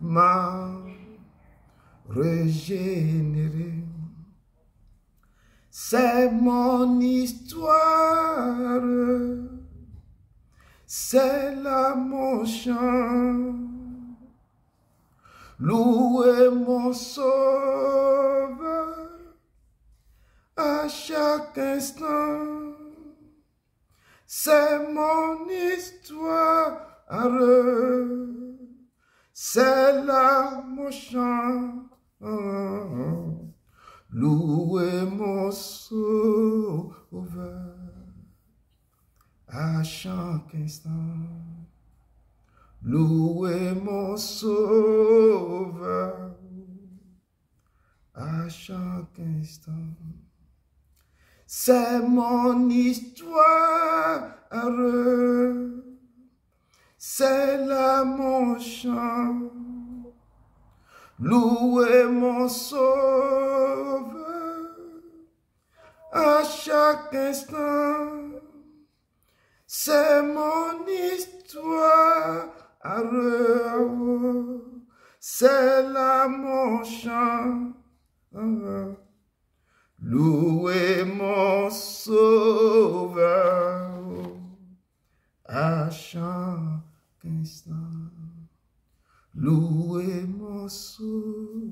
m'a régénéré. C'est mon histoire, c'est là mon chant. Louez mon sauveur à chaque instant. C'est mon histoire, c'est là mon chant. Louez mon sauveur à chaque instant. Louez mon sauveur à chaque instant. C'est mon histoire, c'est là mon chant. Louez mon sauveur à chaque instant. C'est mon histoire, c'est là mon chant. Louez mon sauveur à chaque instant. Louez mon sauveur.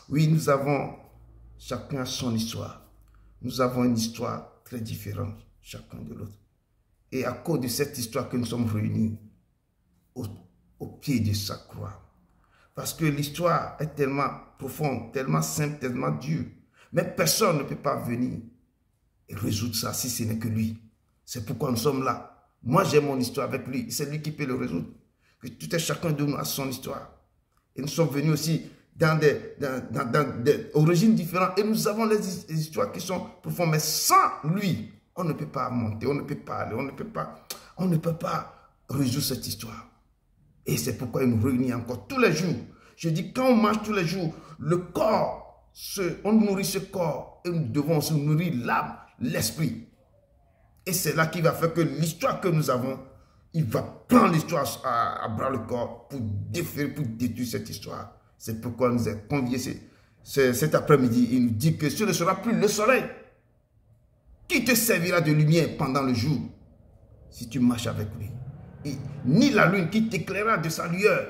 Oui, nous avons chacun son histoire. Nous avons une histoire très différente, chacun de l'autre. Et à cause de cette histoire que nous sommes réunis au pied de sa croix. Parce que l'histoire est tellement profonde, tellement simple, tellement dure. Mais personne ne peut pas venir et résoudre ça si ce n'est que lui. C'est pourquoi nous sommes là. Moi, j'ai mon histoire avec lui. C'est lui qui peut le résoudre. Que tout et chacun de nous a son histoire. Et nous sommes venus aussi dans des origines différentes. Et nous avons les histoires qui sont profondes. Mais sans lui, on ne peut pas monter, on ne peut pas aller, on ne peut pas résoudre cette histoire. Et c'est pourquoi il nous réunit encore tous les jours. Je dis, quand on mange tous les jours, le corps, on nourrit ce corps. Et nous devons aussi nourrir l'âme, l'esprit. Et c'est là qu'il va faire que l'histoire que nous avons, il va prendre l'histoire à bras le corps pour détruire cette histoire. C'est pourquoi nous avons conviés cet après-midi. Il nous dit que ce ne sera plus le soleil qui te servira de lumière pendant le jour si tu marches avec lui. Et ni la lune qui t'éclairera de sa lueur.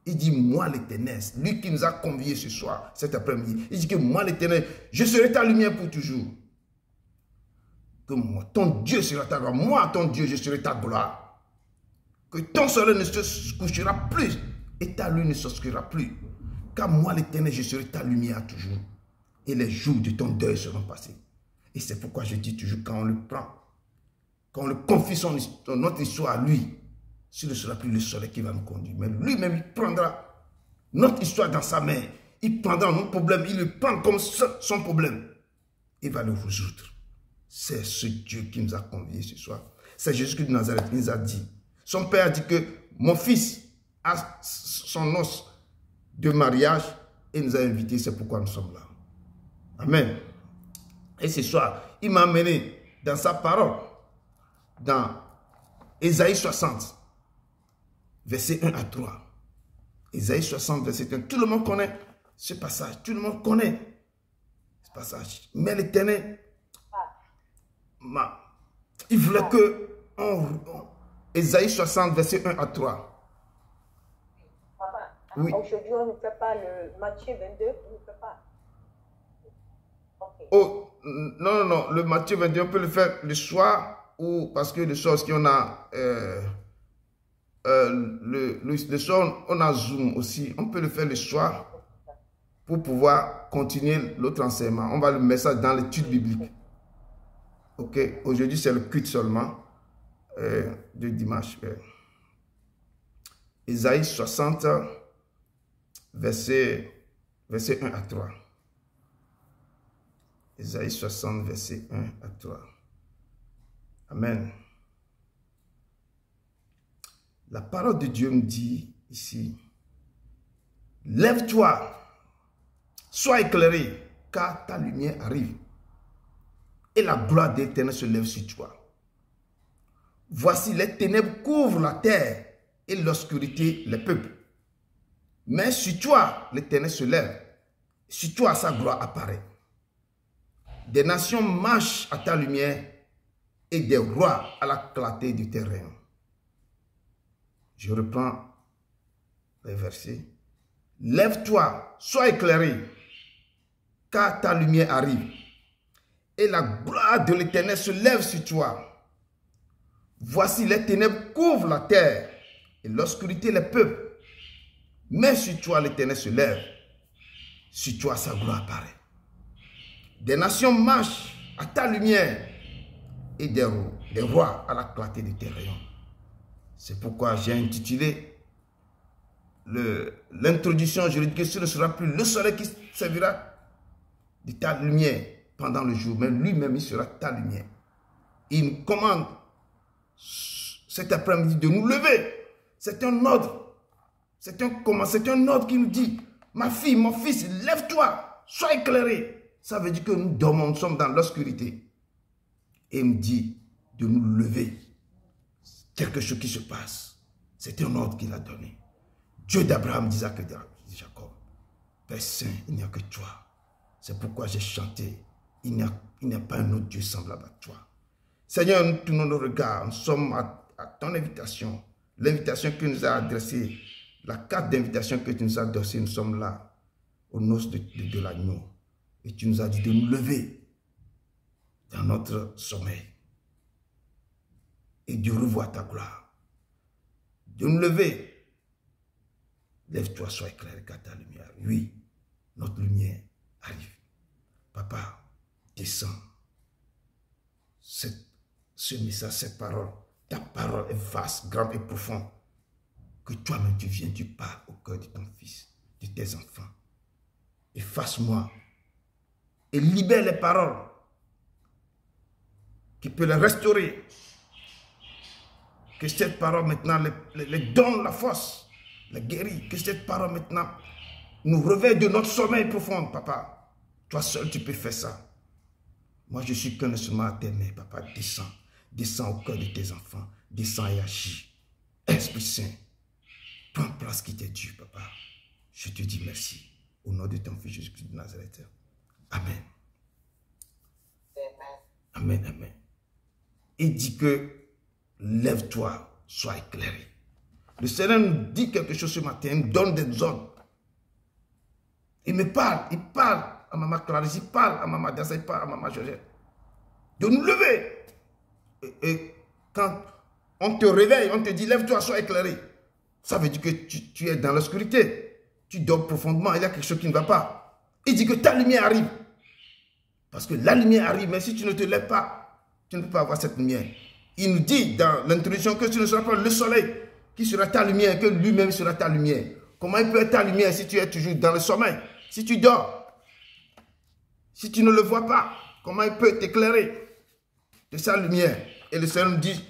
Il dit, moi l'Éternel, lui qui nous a conviés ce soir, cet après-midi, il dit que moi l'Éternel, je serai ta lumière pour toujours. Que moi, ton Dieu sera ta gloire. Moi, ton Dieu, je serai ta gloire. Que ton soleil ne se couchera plus et ta lune ne s'obscurera plus. Car moi l'Éternel, je serai ta lumière toujours. Et les jours de ton deuil seront passés. Et c'est pourquoi je dis toujours, quand on le prend, quand on le confie notre histoire à lui, ce ne sera plus le soleil qui va nous conduire. Mais lui-même, il prendra notre histoire dans sa main. Il prendra nos problèmes, il le prend comme son problème. Il va le résoudre. C'est ce Dieu qui nous a conviés ce soir. C'est Jésus-Christ de Nazareth qui nous a dit. Son père a dit que mon fils a son noce de mariage et nous a invités. C'est pourquoi nous sommes là. Amen. Et ce soir, il m'a amené dans sa parole, dans Ésaïe 60, verset 1 à 3. Ésaïe 60, verset 1. Tout le monde connaît ce passage. Tout le monde connaît ce passage. Mais l'Éternel, il voulait que Ésaïe 60, verset 1 à 3. Papa, oui. Aujourd'hui, on ne fait pas le Matthieu 22, on ne fait pas. Okay. Oh, non, le Matthieu 22, on peut le faire le soir, ou parce que le soir, on a le soir, on a Zoom aussi. On peut le faire le soir pour pouvoir continuer l'autre enseignement. On va le mettre ça dans l'étude biblique. Ok, aujourd'hui c'est le culte seulement de dimanche. Ésaïe 60, verset 1 à 3. Ésaïe 60, verset 1 à 3. Amen. La parole de Dieu me dit ici, lève-toi, sois éclairé, car ta lumière arrive. Et la gloire d'Éternel se lève sur toi. Voici, les ténèbres couvrent la terre et l'obscurité les peuples. Mais sur toi, l'Éternel se lève. Sur toi, sa gloire apparaît. Des nations marchent à ta lumière et des rois à la clarté de tes rayons. Je reprends les versets. Lève-toi, sois éclairé, car ta lumière arrive. Et la gloire de l'Éternel se lève sur toi. Voici les ténèbres couvrent la terre et l'obscurité les peuples. Mais sur toi, l'Éternel se lève. Sur toi, sa gloire apparaît. Des nations marchent à ta lumière et des rois à la clarté de tes rayons. C'est pourquoi j'ai intitulé l'introduction juridique. Ce ne sera plus le soleil qui servira de ta lumière pendant le jour, mais lui-même, il sera ta lumière. Il nous commande cet après-midi de nous lever. C'est un ordre. C'est un ordre qui nous dit, ma fille, mon fils, lève-toi, sois éclairé. Ça veut dire que nous dormons, nous sommes dans l'obscurité. Et il me dit de nous lever. Quelque chose qui se passe. C'est un ordre qu'il a donné. Dieu d'Abraham, d'Isaac et de Jacob. Père Saint, il n'y a que toi. C'est pourquoi j'ai chanté. Il n'y a pas un autre Dieu semblable à toi. Seigneur, nous tournons nos regards. Nous sommes à ton invitation. L'invitation que nous a adressée. La carte d'invitation que tu nous as adressée. Nous sommes là. Aux noces de l'agneau. Et tu nous as dit de nous lever dans notre sommeil et de revoir ta gloire. De nous lever. Lève-toi, sois éclairé car ta lumière. Oui, notre lumière arrive. Papa, descends. Ce message, cette parole, ta parole est vaste, grande et profonde. Que toi-même tu viens, tu parles au cœur de ton fils, de tes enfants. Efface-moi. Et libère les paroles qui peut les restaurer. Que cette parole maintenant les donne la force, les guérit. Que cette parole maintenant nous réveille de notre sommeil profond, papa. Toi seul tu peux faire ça. Moi je suis qu'un instrument à tes mains, papa. Descends. Descends au cœur de tes enfants. Descends et agis. Esprit Saint, prends place qui t'est due, papa. Je te dis merci. Au nom de ton fils Jésus-Christ de Nazareth. Amen. Amen, amen. Il dit que lève-toi, sois éclairé. Le Seigneur nous dit quelque chose ce matin, il me donne des ordres. Il me parle, il parle à Maman Clarisse, il parle à Maman Dassa, il parle à Maman Georgette. De nous lever. Et quand on te réveille, on te dit lève-toi, sois éclairé. Ça veut dire que tu es dans l'obscurité. Tu dors profondément, il y a quelque chose qui ne va pas. Il dit que ta lumière arrive. Parce que la lumière arrive, mais si tu ne te lèves pas, tu ne peux pas avoir cette lumière. Il nous dit dans l'introduction que ce ne sera pas le soleil qui sera ta lumière, que lui-même sera ta lumière. Comment il peut être ta lumière si tu es toujours dans le sommeil? Si tu dors, si tu ne le vois pas, comment il peut t'éclairer de sa lumière? Et le Seigneur nous dit,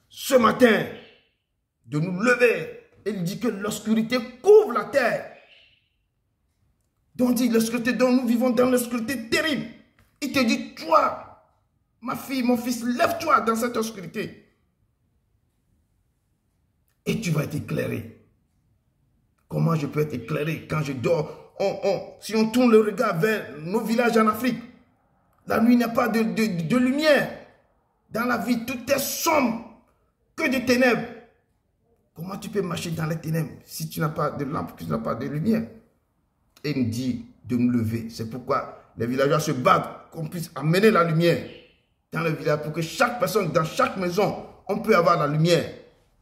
ce matin, de nous lever. Et il dit que l'obscurité couvre la terre. Donc il dit l'obscurité dont nous vivons dans l'obscurité terrible. Il te dit, toi, ma fille, mon fils, lève-toi dans cette obscurité. Et tu vas être éclairé. Comment je peux être éclairé quand je dors? Si on tourne le regard vers nos villages en Afrique, la nuit n'a pas de lumière. Dans la vie, tout est sombre, que de ténèbres. Comment tu peux marcher dans les ténèbres si tu n'as pas de lampe, si tu n'as pas de lumière? Et il nous dit de nous lever. C'est pourquoi les villageois se battent, qu'on puisse amener la lumière dans le village, pour que chaque personne, dans chaque maison, on peut avoir la lumière.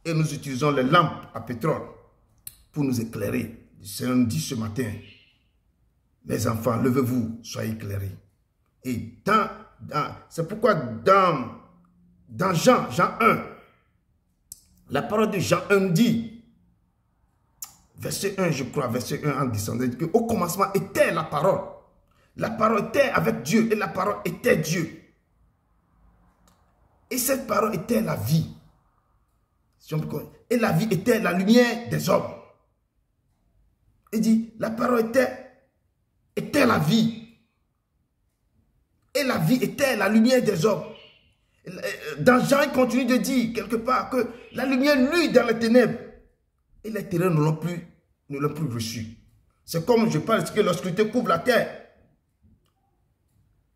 Et nous utilisons les lampes à pétrole pour nous éclairer. Le Seigneur nous dit ce matin, mes enfants, levez-vous, soyez éclairés. Et c'est pourquoi dans Jean 1, la parole de Jean 1 nous dit, verset 1, je crois, verset 1 en descendant, dit qu'au commencement était la parole. La parole était avec Dieu et la parole était Dieu. Et cette parole était la vie. Et la vie était la lumière des hommes. Il dit, la parole était la vie. Et la vie était la lumière des hommes. Dans Jean, il continue de dire quelque part que la lumière luit dans les ténèbres. et les ténèbres ne l'ont plus reçu. C'est comme je parle que l'obscurité couvre la terre.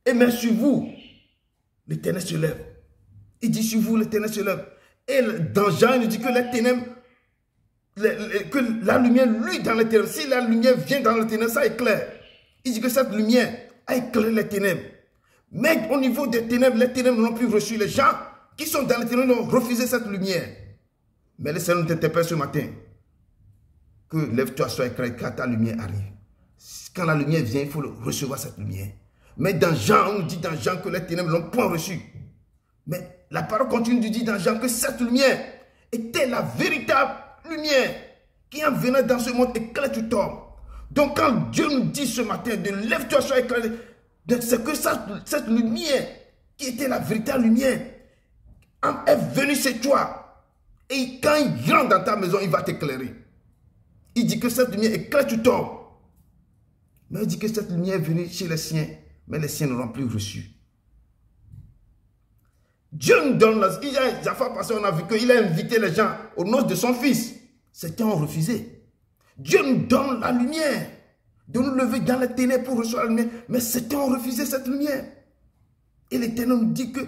Et même sur vous, l'Éternel se lève. Il dit sur vous, l'Éternel se lève. Et dans Jean, il nous dit que les ténèbres, que la lumière, lui, dans les ténèbres, si la lumière vient dans les ténèbres, ça éclaire. Il dit que cette lumière a éclairé les ténèbres. Mais au niveau des ténèbres, les ténèbres n'ont plus reçu. Les gens qui sont dans les ténèbres ont refusé cette lumière. Mais le Seigneur nous interpelle ce matin. Que lève-toi, sois éclairé, car ta lumière arrive. Quand la lumière vient, il faut recevoir cette lumière. Mais dans Jean, on nous dit dans Jean que les ténèbres n'ont point reçu. Mais la parole continue de dire dans Jean que cette lumière était la véritable lumière qui en venant dans ce monde éclaire tout homme. Donc quand Dieu nous dit ce matin de lève-toi, sois éclairé, c'est que cette lumière qui était la véritable lumière est venue chez toi. Et quand il rentre dans ta maison, il va t'éclairer. Il dit que cette lumière éclaire tout homme. Mais il dit que cette lumière est venue chez les siens, mais les siens ne l'ont plus reçue. Dieu nous donne, il y a la fois passée, on a vu qu'il a invité les gens aux noces de son fils. Certains ont refusé. Dieu nous donne la lumière, de nous lever dans les ténèbres pour recevoir la lumière, mais certains ont refusé cette lumière. Et l'Éternel nous dit que,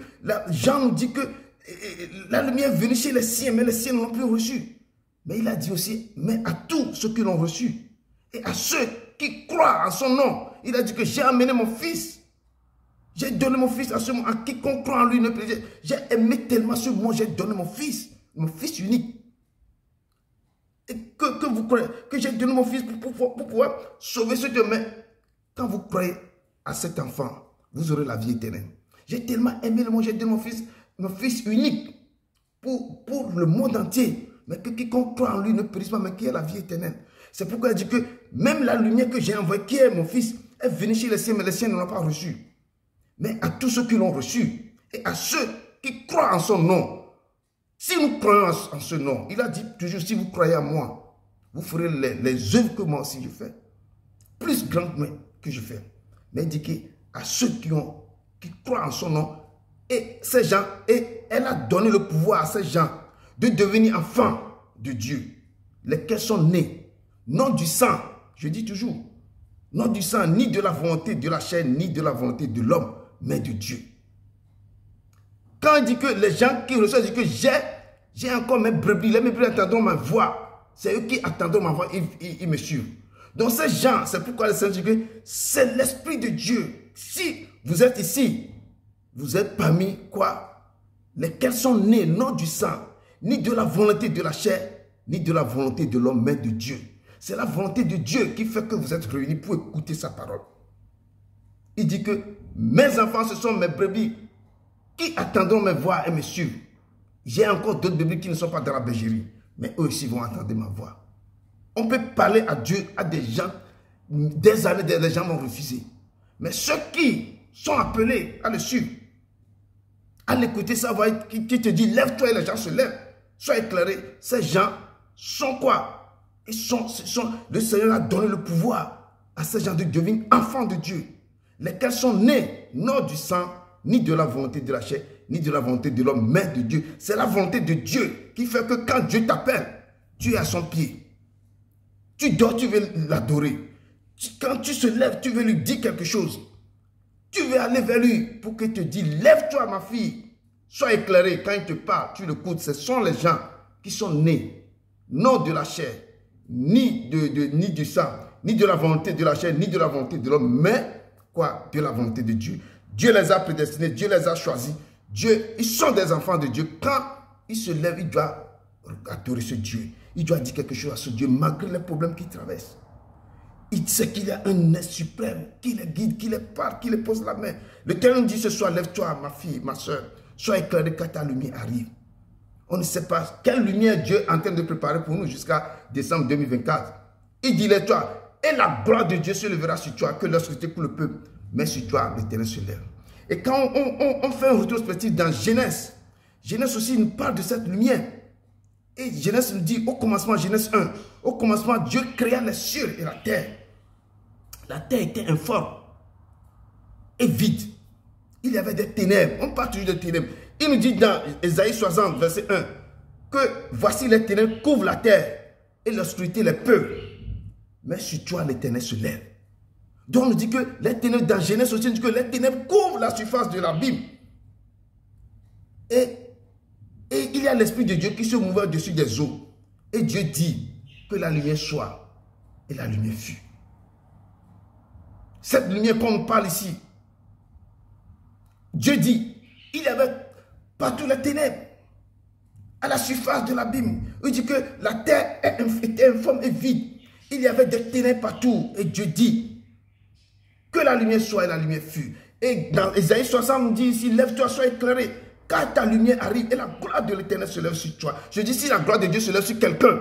Jean nous dit que la lumière est venue chez les siens, mais les siens ne l'ont plus reçue. Mais il a dit aussi, mais à tous ceux qui l'ont reçu, et à ceux qui croient en son nom, il a dit que j'ai amené mon fils. J'ai donné mon fils à ce monde, à quiconque croit en lui. J'ai aimé tellement ce monde, j'ai donné mon fils unique. Et que vous croyez, que j'ai donné mon fils pour pouvoir sauver ceux de main. Quand vous croyez à cet enfant, vous aurez la vie éternelle. J'ai tellement aimé le monde, j'ai donné mon fils unique pour le monde entier. Mais que quiconque croit en lui ne périsse pas, mais qui a la vie éternelle. C'est pourquoi il dit que même la lumière que j'ai envoyée, qui est mon fils, est venue chez les siens, mais les siens ne l'ont pas reçu. Mais à tous ceux qui l'ont reçu, et à ceux qui croient en son nom, si nous croyons en ce nom, il a dit toujours, si vous croyez en moi, vous ferez les œuvres que moi aussi je fais, plus grandes que je fais. Mais il dit qu'à ceux qui croient en son nom, et ces gens, et elle a donné le pouvoir à ces gens de devenir enfants de Dieu, lesquels sont nés, non du sang, je dis toujours, non du sang, ni de la volonté de la chair, ni de la volonté de l'homme, mais de Dieu. Quand il dit que les gens qui reçoivent, il dit que j'ai encore mes brebis, les brebis attendront ma voix. C'est eux qui attendront ma voix, ils me suivent. Donc ces gens, c'est pourquoi le Seigneur dit que c'est l'Esprit de Dieu. Si vous êtes ici, vous êtes parmi quoi? Lesquels sont nés, non du sang, ni de la volonté de la chair, ni de la volonté de l'homme, mais de Dieu. C'est la volonté de Dieu qui fait que vous êtes réunis pour écouter sa parole. Il dit que mes enfants, ce sont mes brebis qui attendront mes voix et me suivent. J'ai encore d'autres brebis qui ne sont pas dans la bergerie, mais eux aussi vont entendre ma voix. On peut parler à Dieu, à des gens, des années, des gens m'ont refusé. Mais ceux qui sont appelés à le suivre, à l'écouter, ça va être qui te dit, lève-toi et les gens se lèvent. Sois éclairé. Ces gens sont quoi? Le Seigneur a donné le pouvoir à ces gens de devenir enfants de Dieu. Lesquels sont nés, non du sang, ni de la volonté de la chair, ni de la volonté de l'homme, mais de Dieu. C'est la volonté de Dieu qui fait que quand Dieu t'appelle, tu es à son pied. Tu dors, tu veux l'adorer. Quand tu se lèves, tu veux lui dire quelque chose. Tu veux aller vers lui pour qu'il te dise, lève-toi ma fille, sois éclairé. Quand il te parle, tu l'écoutes. Ce sont les gens qui sont nés, non de la chair, ni du sang, ni de la volonté de la chair, ni de la volonté de l'homme, mais quoi? De la volonté de Dieu. Dieu les a prédestinés, Dieu les a choisis. Ils sont des enfants de Dieu. Quand ils se lèvent, ils doivent adorer ce Dieu. Il doit dire quelque chose à ce Dieu, malgré les problèmes qu'ils traversent. Il sait qu'il y a un être suprême qui les guide, qui les parle, qui les pose la main. L'Éternel nous dit ce soir, lève-toi, ma fille, ma soeur. Sois éclairé quand ta lumière arrive. On ne sait pas quelle lumière Dieu est en train de préparer pour nous jusqu'à décembre 2024. Il dit, lève-toi. Et la gloire de Dieu se lèvera sur toi, que l'obscurité pour le peuple, mais sur toi, l'Éternel se lève. Et quand on fait un rétrospectif dans Genèse, Genèse aussi nous parle de cette lumière. Et Genèse nous dit, au commencement, Genèse 1, au commencement, Dieu créa les cieux et la terre. La terre était informe et vide. Il y avait des ténèbres. On parle toujours des ténèbres. Il nous dit dans Ésaïe 60, verset 1, que voici les ténèbres couvrent la terre et l'obscurité les peur. Mais sur toi, l'Éternel se lève. Donc on nous dit que les ténèbres, dans Genèse aussi, on dit que les ténèbres couvrent la surface de l'abîme. Et il y a l'Esprit de Dieu qui se mouvait au-dessus des eaux. Et Dieu dit que la lumière soit. Et la lumière fut. Cette lumière qu'on parle ici, Dieu dit, il y avait partout les ténèbres. À la surface de l'abîme. Il dit que la terre était informe et vide. Il y avait des ténèbres partout. Et Dieu dit que la lumière soit et la lumière fut. Et dans Ésaïe 60, on dit ici, lève-toi, sois éclairé, car ta lumière arrive et la gloire de l'Éternel se lève sur toi. Je dis, si la gloire de Dieu se lève sur quelqu'un,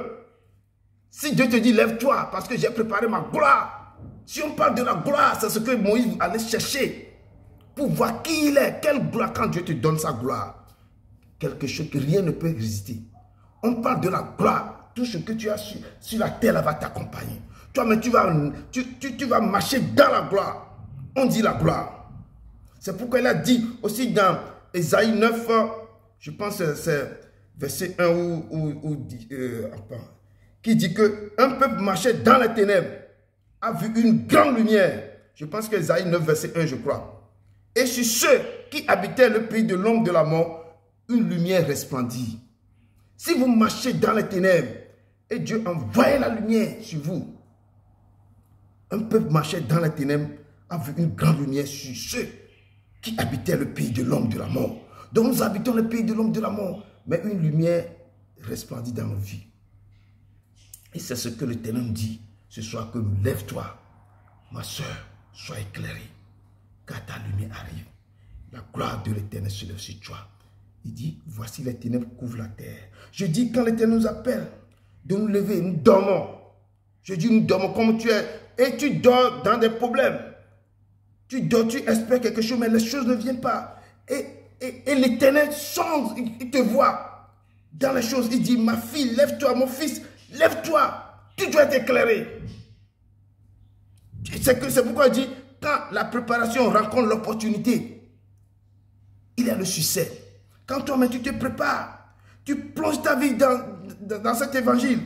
si Dieu te dit, lève-toi, parce que j'ai préparé ma gloire. Si on parle de la gloire, c'est ce que Moïse allait chercher pour voir qui il est. Quelle gloire quand Dieu te donne sa gloire. Quelque chose que rien ne peut résister. On parle de la gloire. Tout ce que tu as sur la terre, elle va t'accompagner. Toi, mais tu vas marcher dans la gloire. On dit la gloire. C'est pourquoi il a dit aussi dans Ésaïe 9, je pense que c'est verset 1 qui dit qu'un peuple marchait dans les ténèbres, a vu une grande lumière. Je pense que Ésaïe 9, verset 1, je crois. Et sur ceux qui habitaient le pays de l'ombre de la mort, une lumière resplendit. Si vous marchez dans les ténèbres, et Dieu envoyait la lumière sur vous, un peuple marchait dans les ténèbres, a vu une grande lumière sur ceux qui habitaient le pays de l'ombre de la mort. Donc nous habitons le pays de l'ombre de la mort, mais une lumière resplendit dans nos vies. Et c'est ce que l'Éternel dit ce soir, que lève-toi, ma soeur, sois éclairée, car ta lumière arrive. La gloire de l'Éternel se lève sur toi. Il dit, voici les ténèbres couvrent la terre. Je dis, quand l'Éternel nous appelle de nous lever, nous dormons. Je dis, nous dormons comme tu es. Et tu dors dans des problèmes. Tu dors, tu espères quelque chose, mais les choses ne viennent pas. Et l'Éternel songe, il te voit dans les choses. Il dit, ma fille, lève-toi, mon fils, lève-toi. Tu dois être éclairé. C'est pourquoi il dit, quand la préparation rencontre l'opportunité, il y a le succès. Quand toi-même tu te prépares, tu plonges ta vie dans cet évangile,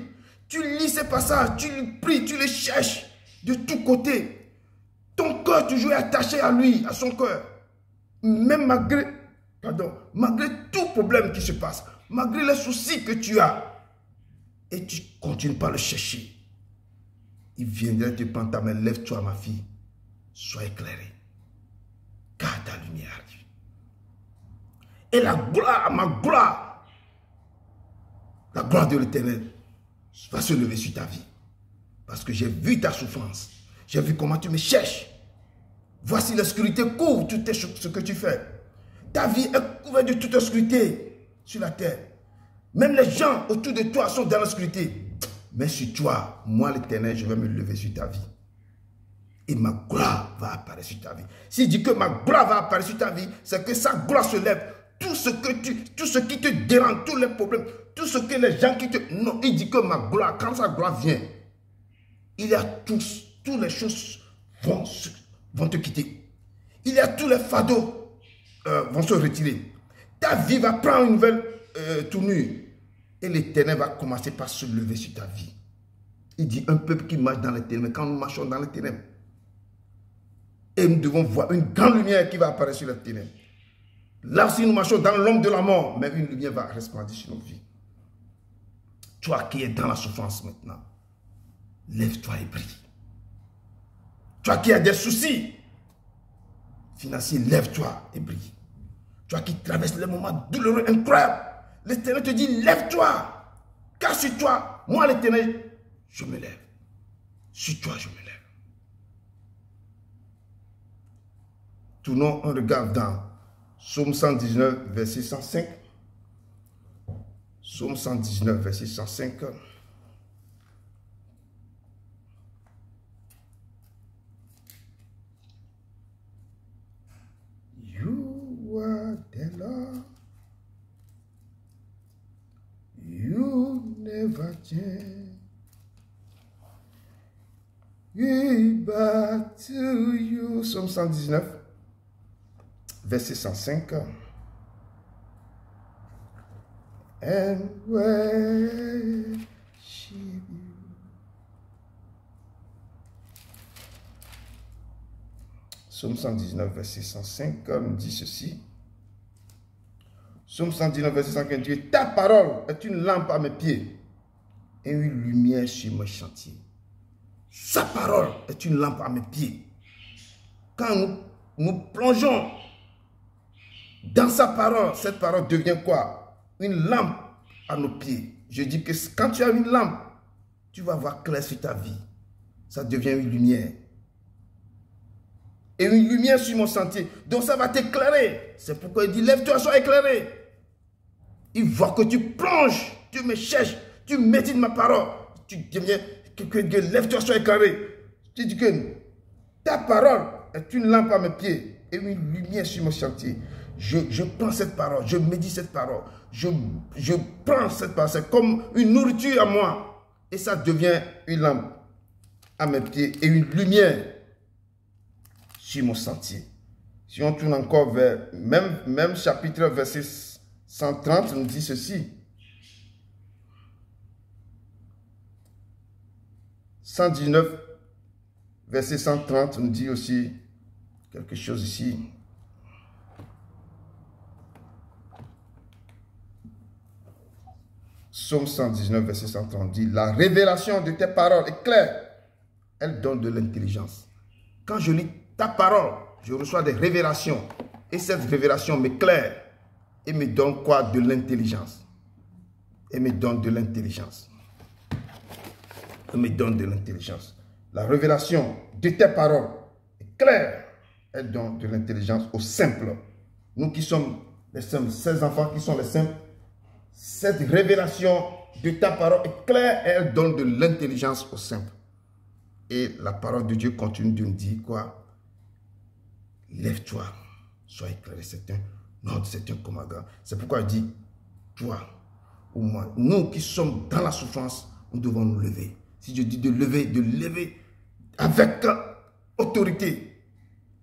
tu lis ces passages, tu les pries, tu les cherches de tous côtés. Ton cœur toujours est attaché à lui, à son cœur. Même malgré tout problème qui se passe, malgré les soucis que tu as, et tu continues pas à le chercher. Il viendra te prendre ta main, lève-toi ma fille, sois éclairée, car ta lumière arrive. Et la gloire, ma gloire, la gloire de l'Éternel va se lever sur ta vie. Parce que j'ai vu ta souffrance. J'ai vu comment tu me cherches. Voici l'obscurité couvre tout ce que tu fais. Ta vie est couverte de toute obscurité sur la terre. Même les gens autour de toi sont dans l'obscurité. Mais sur toi, moi l'Éternel, je vais me lever sur ta vie. Et ma gloire va apparaître sur ta vie. S'il dit que ma gloire va apparaître sur ta vie, c'est que sa gloire se lève. Tout ce qui te dérange, tous les problèmes, tout ce que les gens qui te... Non, il dit que ma gloire, quand sa gloire vient, il y a toutes les choses vont te quitter. Il y a tous les fardeaux vont se retirer. Ta vie va prendre une nouvelle tournure. Et l'Éternel va commencer par se lever sur ta vie. Il dit un peuple qui marche dans les ténèbres. Quand nous marchons dans les ténèbres, et nous devons voir une grande lumière qui va apparaître sur les ténèbres. Là aussi, nous marchons dans l'ombre de la mort, mais une lumière va resplendir sur nos vies. Toi qui es dans la souffrance maintenant, lève-toi et brille. Toi qui as des soucis financiers, lève-toi et brille. Toi qui traverses les moments douloureux, incroyables, l'Éternel te dit, lève-toi. Car sur toi, moi l'Éternel, je me lève. Sur toi, je me lève. Tournons un regard dans Psaume 119, verset 105. Psaume 119, verset 105. You are the Lord. You never change. We back to you. Psaume 119. Verset 105. And worship you. Psaume 119, verset 105, nous dit ceci. Psaume 119, verset 105, dit, ta parole est une lampe à mes pieds et une lumière sur mes chantiers. Sa parole est une lampe à mes pieds. Quand nous plongeons dans sa parole, cette parole devient quoi? Une lampe à nos pieds. Je dis que quand tu as une lampe, tu vas voir clair sur ta vie. Ça devient une lumière. Et une lumière sur mon sentier. Donc ça va t'éclairer. C'est pourquoi il dit, lève-toi, sois éclairé. Il voit que tu plonges, tu me cherches, tu médites ma parole. Tu deviens, lève-toi, sois éclairé. Tu dis que ta parole est une lampe à mes pieds et une lumière sur mon sentier. Je prends cette parole, je médite cette parole. Je prends cette parole, c'est comme une nourriture à moi. Et ça devient une lampe à mes pieds et une lumière sur mon sentier. Si on tourne encore vers même chapitre, verset 130, nous dit ceci. 119, verset 130, nous dit aussi quelque chose ici. Psaume 119, verset 130 dit, la révélation de tes paroles est claire. Elle donne de l'intelligence. Quand je lis ta parole, je reçois des révélations. Et cette révélation m'éclaire et me donne quoi? De l'intelligence. Et me donne de l'intelligence. Et me donne de l'intelligence. La révélation de tes paroles est claire. Elle donne de l'intelligence aux simples. Nous qui sommes les simples, ces enfants qui sont les simples, cette révélation de ta parole est claire et elle donne de l'intelligence aux simples. Et la parole de Dieu continue de nous dire quoi? Lève-toi, sois éclairé. C'est un ordre, c'est un commandement. C'est pourquoi il dit, toi ou moi, nous qui sommes dans la souffrance, nous devons nous lever. Si je dis de lever avec autorité,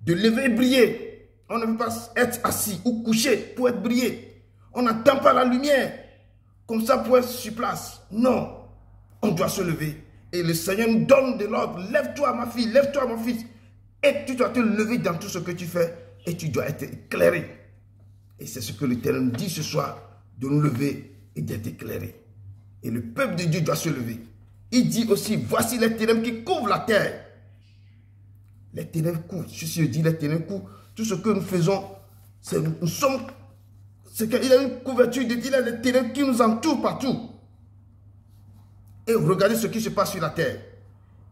de lever et briller. On ne peut pas être assis ou couché pour être brillé. On n'attend pas la lumière comme ça pour être sur place. Non, on doit se lever. Et le Seigneur nous donne de l'ordre. Lève-toi ma fille, lève-toi mon fils. Et tu dois te lever dans tout ce que tu fais. Et tu dois être éclairé. Et c'est ce que l'Éternel nous dit ce soir. De nous lever et d'être éclairé. Et le peuple de Dieu doit se lever. Il dit aussi, voici les ténèbres qui couvrent la terre. Les ténèbres couvrent. Je dis les ténèbres couvrent. Tout ce que nous faisons, c'est nous sommes... C'est qu'il a une couverture, il a des ténèbres qui nous entourent partout. Et regardez ce qui se passe sur la terre.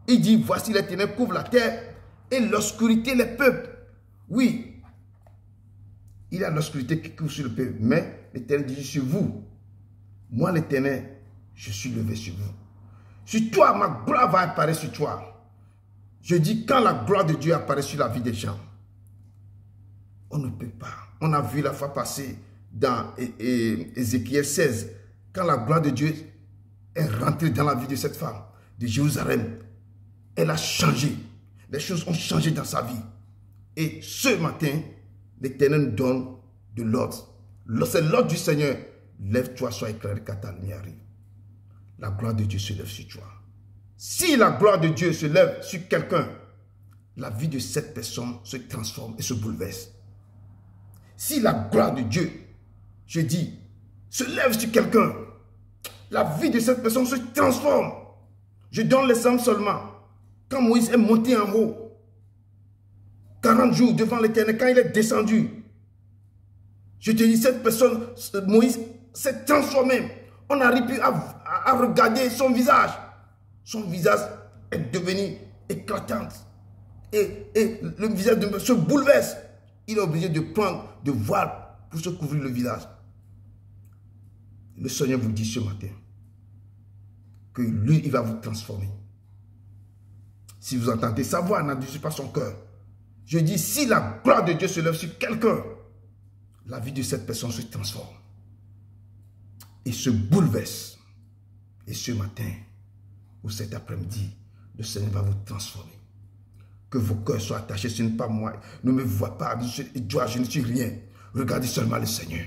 Il dit, voici les ténèbres couvrent la terre et l'obscurité les peuples. Oui, il y a l'obscurité qui couvre sur le peuple. Mais l'Éternel dit sur vous, moi l'Éternel, je suis levé sur vous. Sur toi, ma gloire va apparaître sur toi. Je dis, quand la gloire de Dieu apparaît sur la vie des gens, on ne peut pas. On a vu la fois passée dans Ézéchiel 16, quand la gloire de Dieu est rentrée dans la vie de cette femme de Jérusalem, elle a changé. Les choses ont changé dans sa vie. Et ce matin, l'Éternel nous donne de l'ordre. C'est l'ordre du Seigneur. Lève-toi, sois éclairé car ta lumière arrive. La gloire de Dieu se lève sur toi. Si la gloire de Dieu se lève sur quelqu'un, la vie de cette personne se transforme et se bouleverse. Si la gloire de Dieu, je dis, se lève sur quelqu'un, la vie de cette personne se transforme. Je donne l'exemple seulement. Quand Moïse est monté en haut, 40 jours devant l'Éternel, quand il est descendu, je te dis, cette personne, Moïse, s'est transformé. On arrive plus à regarder son visage. Son visage est devenu éclatant. Et le visage se bouleverse. Il est obligé de prendre de voile pour se couvrir le visage. Le Seigneur vous dit ce matin que lui, il va vous transformer. Si vous entendez sa voix, n'adoucissez pas son cœur. Je dis, si la gloire de Dieu se lève sur quelqu'un, la vie de cette personne se transforme. Et se bouleverse. Et ce matin, ou cet après-midi, le Seigneur va vous transformer. Que vos cœurs soient attachés, ce n'est pas moi. Ne me vois pas, je ne suis rien. Regardez seulement le Seigneur.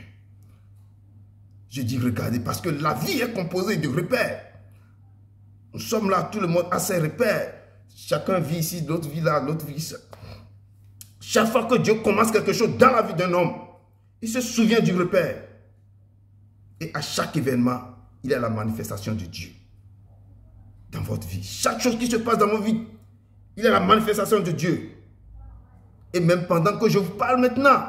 Je dis regardez, parce que la vie est composée de repères. Nous sommes là, tout le monde a ses repères. Chacun vit ici, l'autre vit là, l'autre vit ça. Chaque fois que Dieu commence quelque chose dans la vie d'un homme, il se souvient du repère. Et à chaque événement, il y a la manifestation de Dieu dans votre vie. Chaque chose qui se passe dans votre vie, il y a la manifestation de Dieu. Et même pendant que je vous parle maintenant,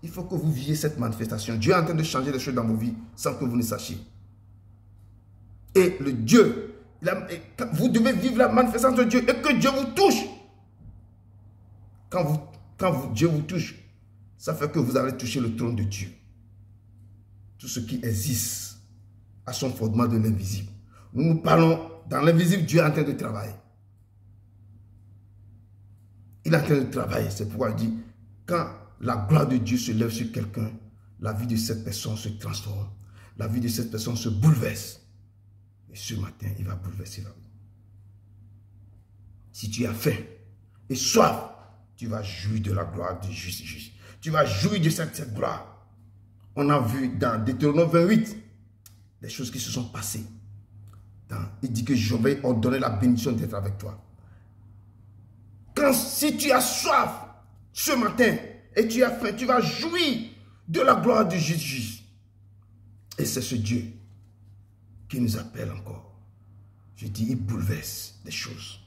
il faut que vous viviez cette manifestation. Dieu est en train de changer les choses dans vos vies sans que vous ne sachiez. Et le Dieu, vous devez vivre la manifestation de Dieu et que Dieu vous touche. Quand Dieu vous touche, ça fait que vous allez toucher le trône de Dieu. Tout ce qui existe a son fondement de l'invisible. Nous parlons dans l'invisible, Dieu est en train de travailler. Il est en train de travailler. C'est pourquoi il dit, quand la gloire de Dieu se lève sur quelqu'un, la vie de cette personne se transforme. La vie de cette personne se bouleverse. Et ce matin, il va bouleverser la vie. Si tu as faim et soif, tu vas jouir de la gloire du juste. Tu vas jouir de cette gloire. On a vu dans Deutéronome 28 les choses qui se sont passées. Il dit que je vais ordonner la bénédiction d'être avec toi. Si tu as soif ce matin et tu as faim, tu vas jouir de la gloire du juste. Et c'est ce Dieu qui nous appelle encore. Je dis, il bouleverse les choses.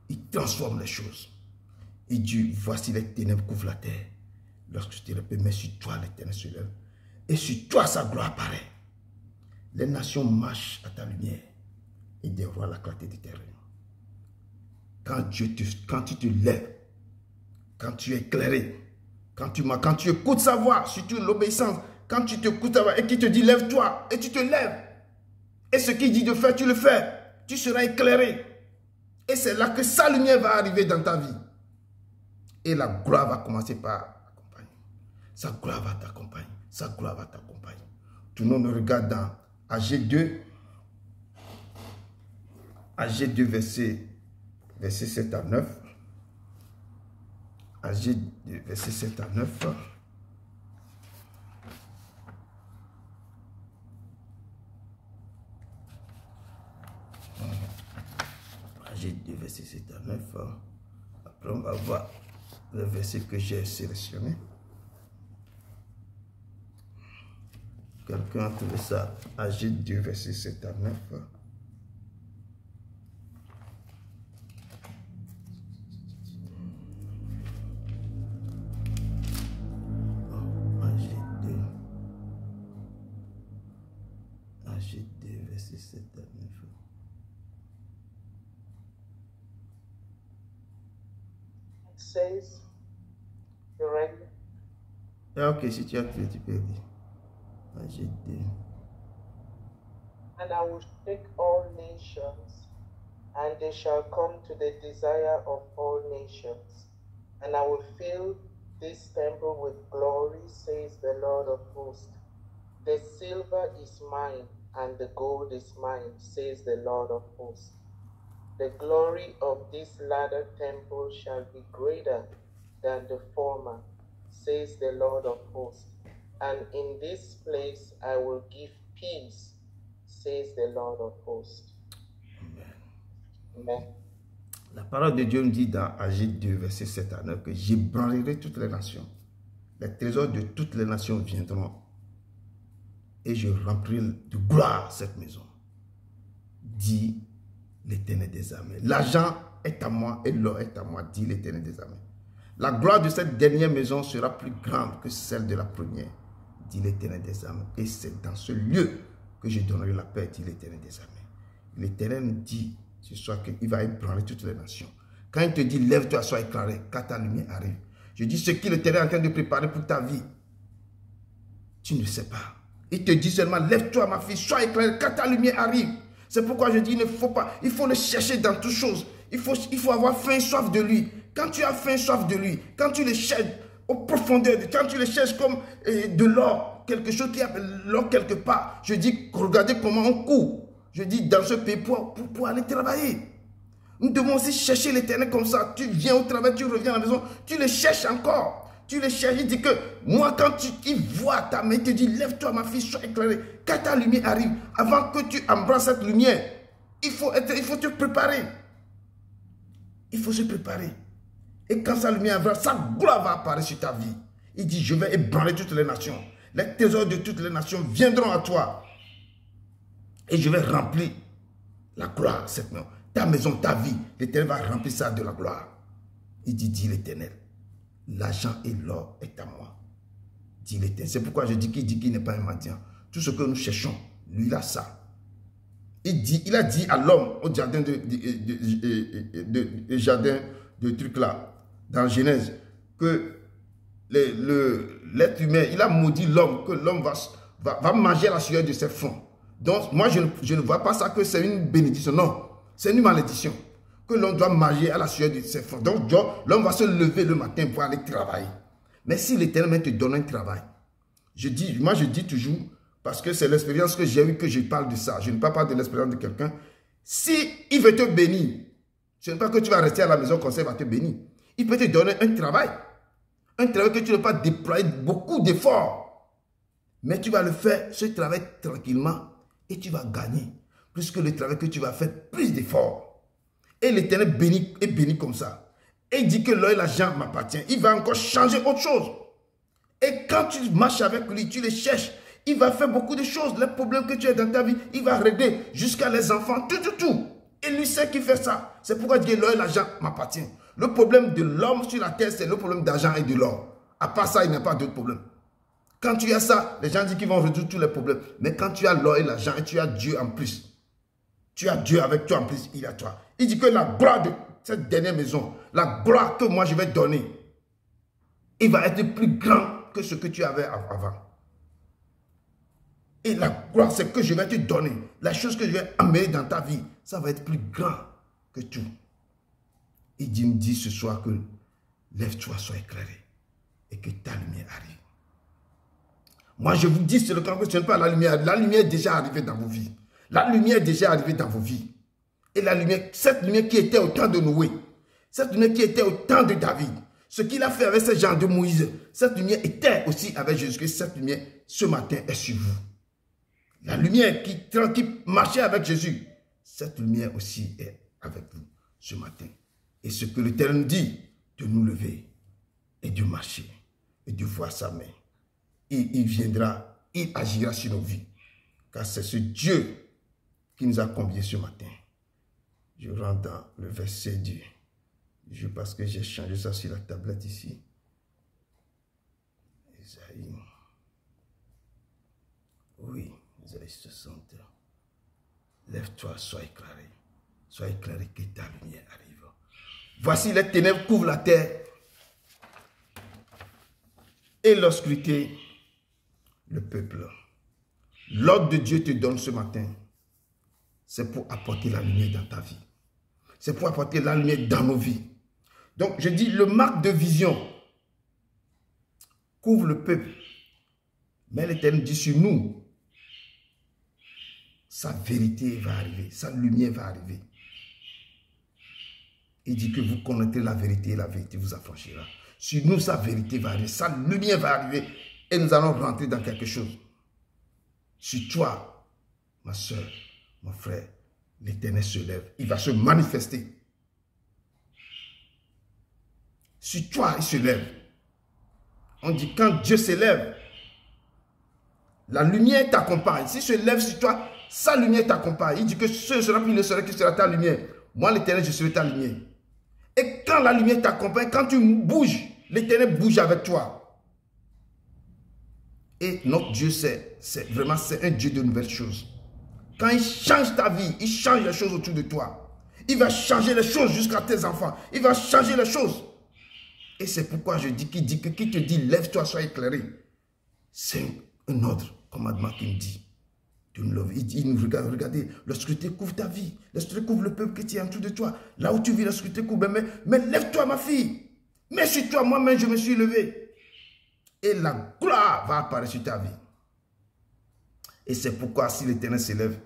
Il transforme les choses. Il dit, voici les ténèbres couvrent la terre. Lorsque je te répète, mais sur toi l'Éternel se lève. Et sur toi sa gloire apparaît. Les nations marchent à ta lumière et des rois la clarté de tes rayons. Quand tu te lèves, quand tu es éclairé, quand tu écoutes sa voix, surtout l'obéissance, quand tu écoutes sa voix et qu'il te dit lève-toi et tu te lèves. Et ce qu'il dit de faire, tu le fais. Tu seras éclairé. Et c'est là que sa lumière va arriver dans ta vie. Et la gloire va commencer par accompagner. Sa gloire va t'accompagner. Sa gloire va t'accompagner. Tout le monde regarde dans AG2. AG2 verset 7 à 9. AG2 verset 7 à 9. AG2 verset 7 à 9. Après on va voir le verset que j'ai sélectionné. Quelqu'un a trouvé ça? AG2 verset 7 à 9. AG2 verset 7 à 9. It says, you ready? Ok, si tu as trouvé, tu peux dire. AG2. And I will shake all nations, and they shall come to the desire of all nations. And I will fill this temple with glory, says the Lord of hosts. The silver is mine, and the gold is mine, says the Lord of hosts. The glory of this latter temple shall be greater than the former, says the Lord of hosts. And in this place I will give peace, says the Lord of hosts. Amen. Amen. La parole de Dieu me dit dans AG2, verset 7 à 9, que j'ébranlerai toutes les nations. Les trésors de toutes les nations viendront. Et je remplirai de gloire cette maison. Dit l'Éternel des armées. L'argent est à moi et l'or est à moi, dit l'Éternel des armées. La gloire de cette dernière maison sera plus grande que celle de la première, dit l'Éternel des armées. Et c'est dans ce lieu que je donnerai la paix, dit l'Éternel des armées. L'Éternel nous dit ce soir qu'il va ébranler toutes les nations. Quand il te dit lève-toi, sois éclairé, car ta lumière arrive. Je dis ce que l'Éternel est en train de préparer pour ta vie. Tu ne sais pas. Il te dit seulement lève-toi ma fille, sois éclairé, car ta lumière arrive. C'est pourquoi je dis il ne faut pas, il faut le chercher dans toutes choses. Il faut avoir faim et soif de lui. Quand tu as faim et soif de lui, quand tu le cherches au profondeur, quand tu le cherches comme de l'or, quelque chose qui a l'or quelque part, je dis regardez comment on court. Je dis dans ce pays pour aller travailler. Nous devons aussi chercher l'Éternel comme ça. Tu viens au travail, tu reviens à la maison, tu le cherches encore. Tu le cherches, il dit que moi quand il voit ta main, il te dit lève-toi ma fille, sois éclairée. Quand ta lumière arrive, avant que tu embrasses cette lumière, il faut te préparer. Il faut se préparer. Et quand sa lumière va, sa gloire va apparaître sur ta vie. Il dit, je vais ébranler toutes les nations. Les trésors de toutes les nations viendront à toi. Et je vais remplir la gloire, cette maison. Ta maison, ta vie, l'Éternel va remplir ça de la gloire. Il dit l'Éternel, l'argent et l'or est à moi. Dit l'Éternel. C'est pourquoi je dis qu'il n'est pas un mendiant. Tout ce que nous cherchons, lui, il a ça. Il a dit à l'homme au jardin jardin de trucs là, dans Genèse, que l'être humain, il a maudit l'homme, que l'homme va manger la sueur de ses fronts. Donc, moi, je ne vois pas ça que c'est une bénédiction. Non, c'est une malédiction. Que l'homme doit manger à la sueur de ses fronts. Donc, l'homme va se lever le matin pour aller travailler. Mais si l'Éternel te donne un travail, moi je dis toujours, parce que c'est l'expérience que j'ai eue que je parle de ça. Je ne parle pas de l'expérience de quelqu'un. Si il veut te bénir, ce n'est pas que tu vas rester à la maison comme ça, il va te bénir. Il peut te donner un travail. Un travail que tu ne vas pas déployer beaucoup d'efforts. Mais tu vas le faire, ce travail tranquillement, et tu vas gagner. Plus que le travail que tu vas faire, plus d'efforts. Et l'Éternel est béni comme ça. Et il dit que l'or et l'argent m'appartient. Il va encore changer autre chose. Et quand tu marches avec lui, tu le cherches, il va faire beaucoup de choses. Les problèmes que tu as dans ta vie, il va régler jusqu'à les enfants, tout. Et lui sait qu'il fait ça. C'est pourquoi il dit l'or et l'argent m'appartient. Le problème de l'homme sur la terre, c'est le problème d'argent et de l'or. À part ça, il n'y a pas d'autre problème. Quand tu as ça, les gens disent qu'ils vont résoudre tous les problèmes. Mais quand tu as l'or et l'argent et tu as Dieu en plus, tu as Dieu avec toi en plus, il est à toi. Il dit que la gloire de cette dernière maison, la gloire que moi je vais donner, il va être plus grand que ce que tu avais avant. Et la gloire, c'est que je vais te donner. La chose que je vais amener dans ta vie, ça va être plus grand que tout. Il me dit ce soir que lève-toi, sois éclairé et que ta lumière arrive. Moi, je vous dis, c'est le cas que ce n'est pas la lumière. La lumière est déjà arrivée dans vos vies. La lumière est déjà arrivée dans vos vies. Et la lumière, cette lumière qui était au temps de Noé, cette lumière qui était au temps de David, ce qu'il a fait avec ces gens de Moïse, cette lumière était aussi avec Jésus-Christ. Cette lumière, ce matin, est sur vous. La lumière qui marchait avec Jésus, cette lumière aussi est avec vous ce matin. Et ce que l'Éternel nous dit, de nous lever et de marcher et de voir sa main. Il viendra, il agira sur nos vies. Car c'est ce Dieu qui nous a conviés ce matin. Je rentre dans le verset 2. Parce que j'ai changé ça sur la tablette ici. Isaïe. Oui, Isaïe 60. Lève-toi, sois éclairé. Sois éclairé que ta lumière arrive. Voici les ténèbres couvrent la terre. Et l'obscurité, le peuple. L'ordre de Dieu te donne ce matin. C'est pour apporter la lumière dans ta vie. C'est pour apporter la lumière dans nos vies. Donc, je dis, le marque de vision couvre le peuple. Mais l'Éternel dit sur nous, sa vérité va arriver, sa lumière va arriver. Il dit que vous connaîtrez la vérité et la vérité vous affranchira. Sur nous, sa vérité va arriver, sa lumière va arriver et nous allons rentrer dans quelque chose. Sur toi, ma soeur, mon frère, l'Éternel se lève, il va se manifester. Sur toi, il se lève. On dit quand Dieu se lève, la lumière t'accompagne. S'il se lève sur toi, sa lumière t'accompagne. Il dit que ce sera plus le soleil qui sera ta lumière. Moi, l'Éternel, je serai ta lumière. Et quand la lumière t'accompagne, quand tu bouges, l'Éternel bouge avec toi. Et notre Dieu, c'est vraiment un Dieu de nouvelles choses. Quand il change ta vie, il change les choses autour de toi. Il va changer les choses jusqu'à tes enfants. Il va changer les choses. Et c'est pourquoi je dis, qui te dit, lève-toi, sois éclairé. C'est un ordre, commandement qui me dit. Il nous regarde, regardez, l'obscurité couvre ta vie. L'obscurité couvre le peuple qui est en dessous de toi. Là où tu vis, l'obscurité couvre. Mais lève-toi, ma fille. Mais sur toi, moi-même, je me suis levé. Et la gloire va apparaître sur ta vie. Et c'est pourquoi si l'Éternel se lève,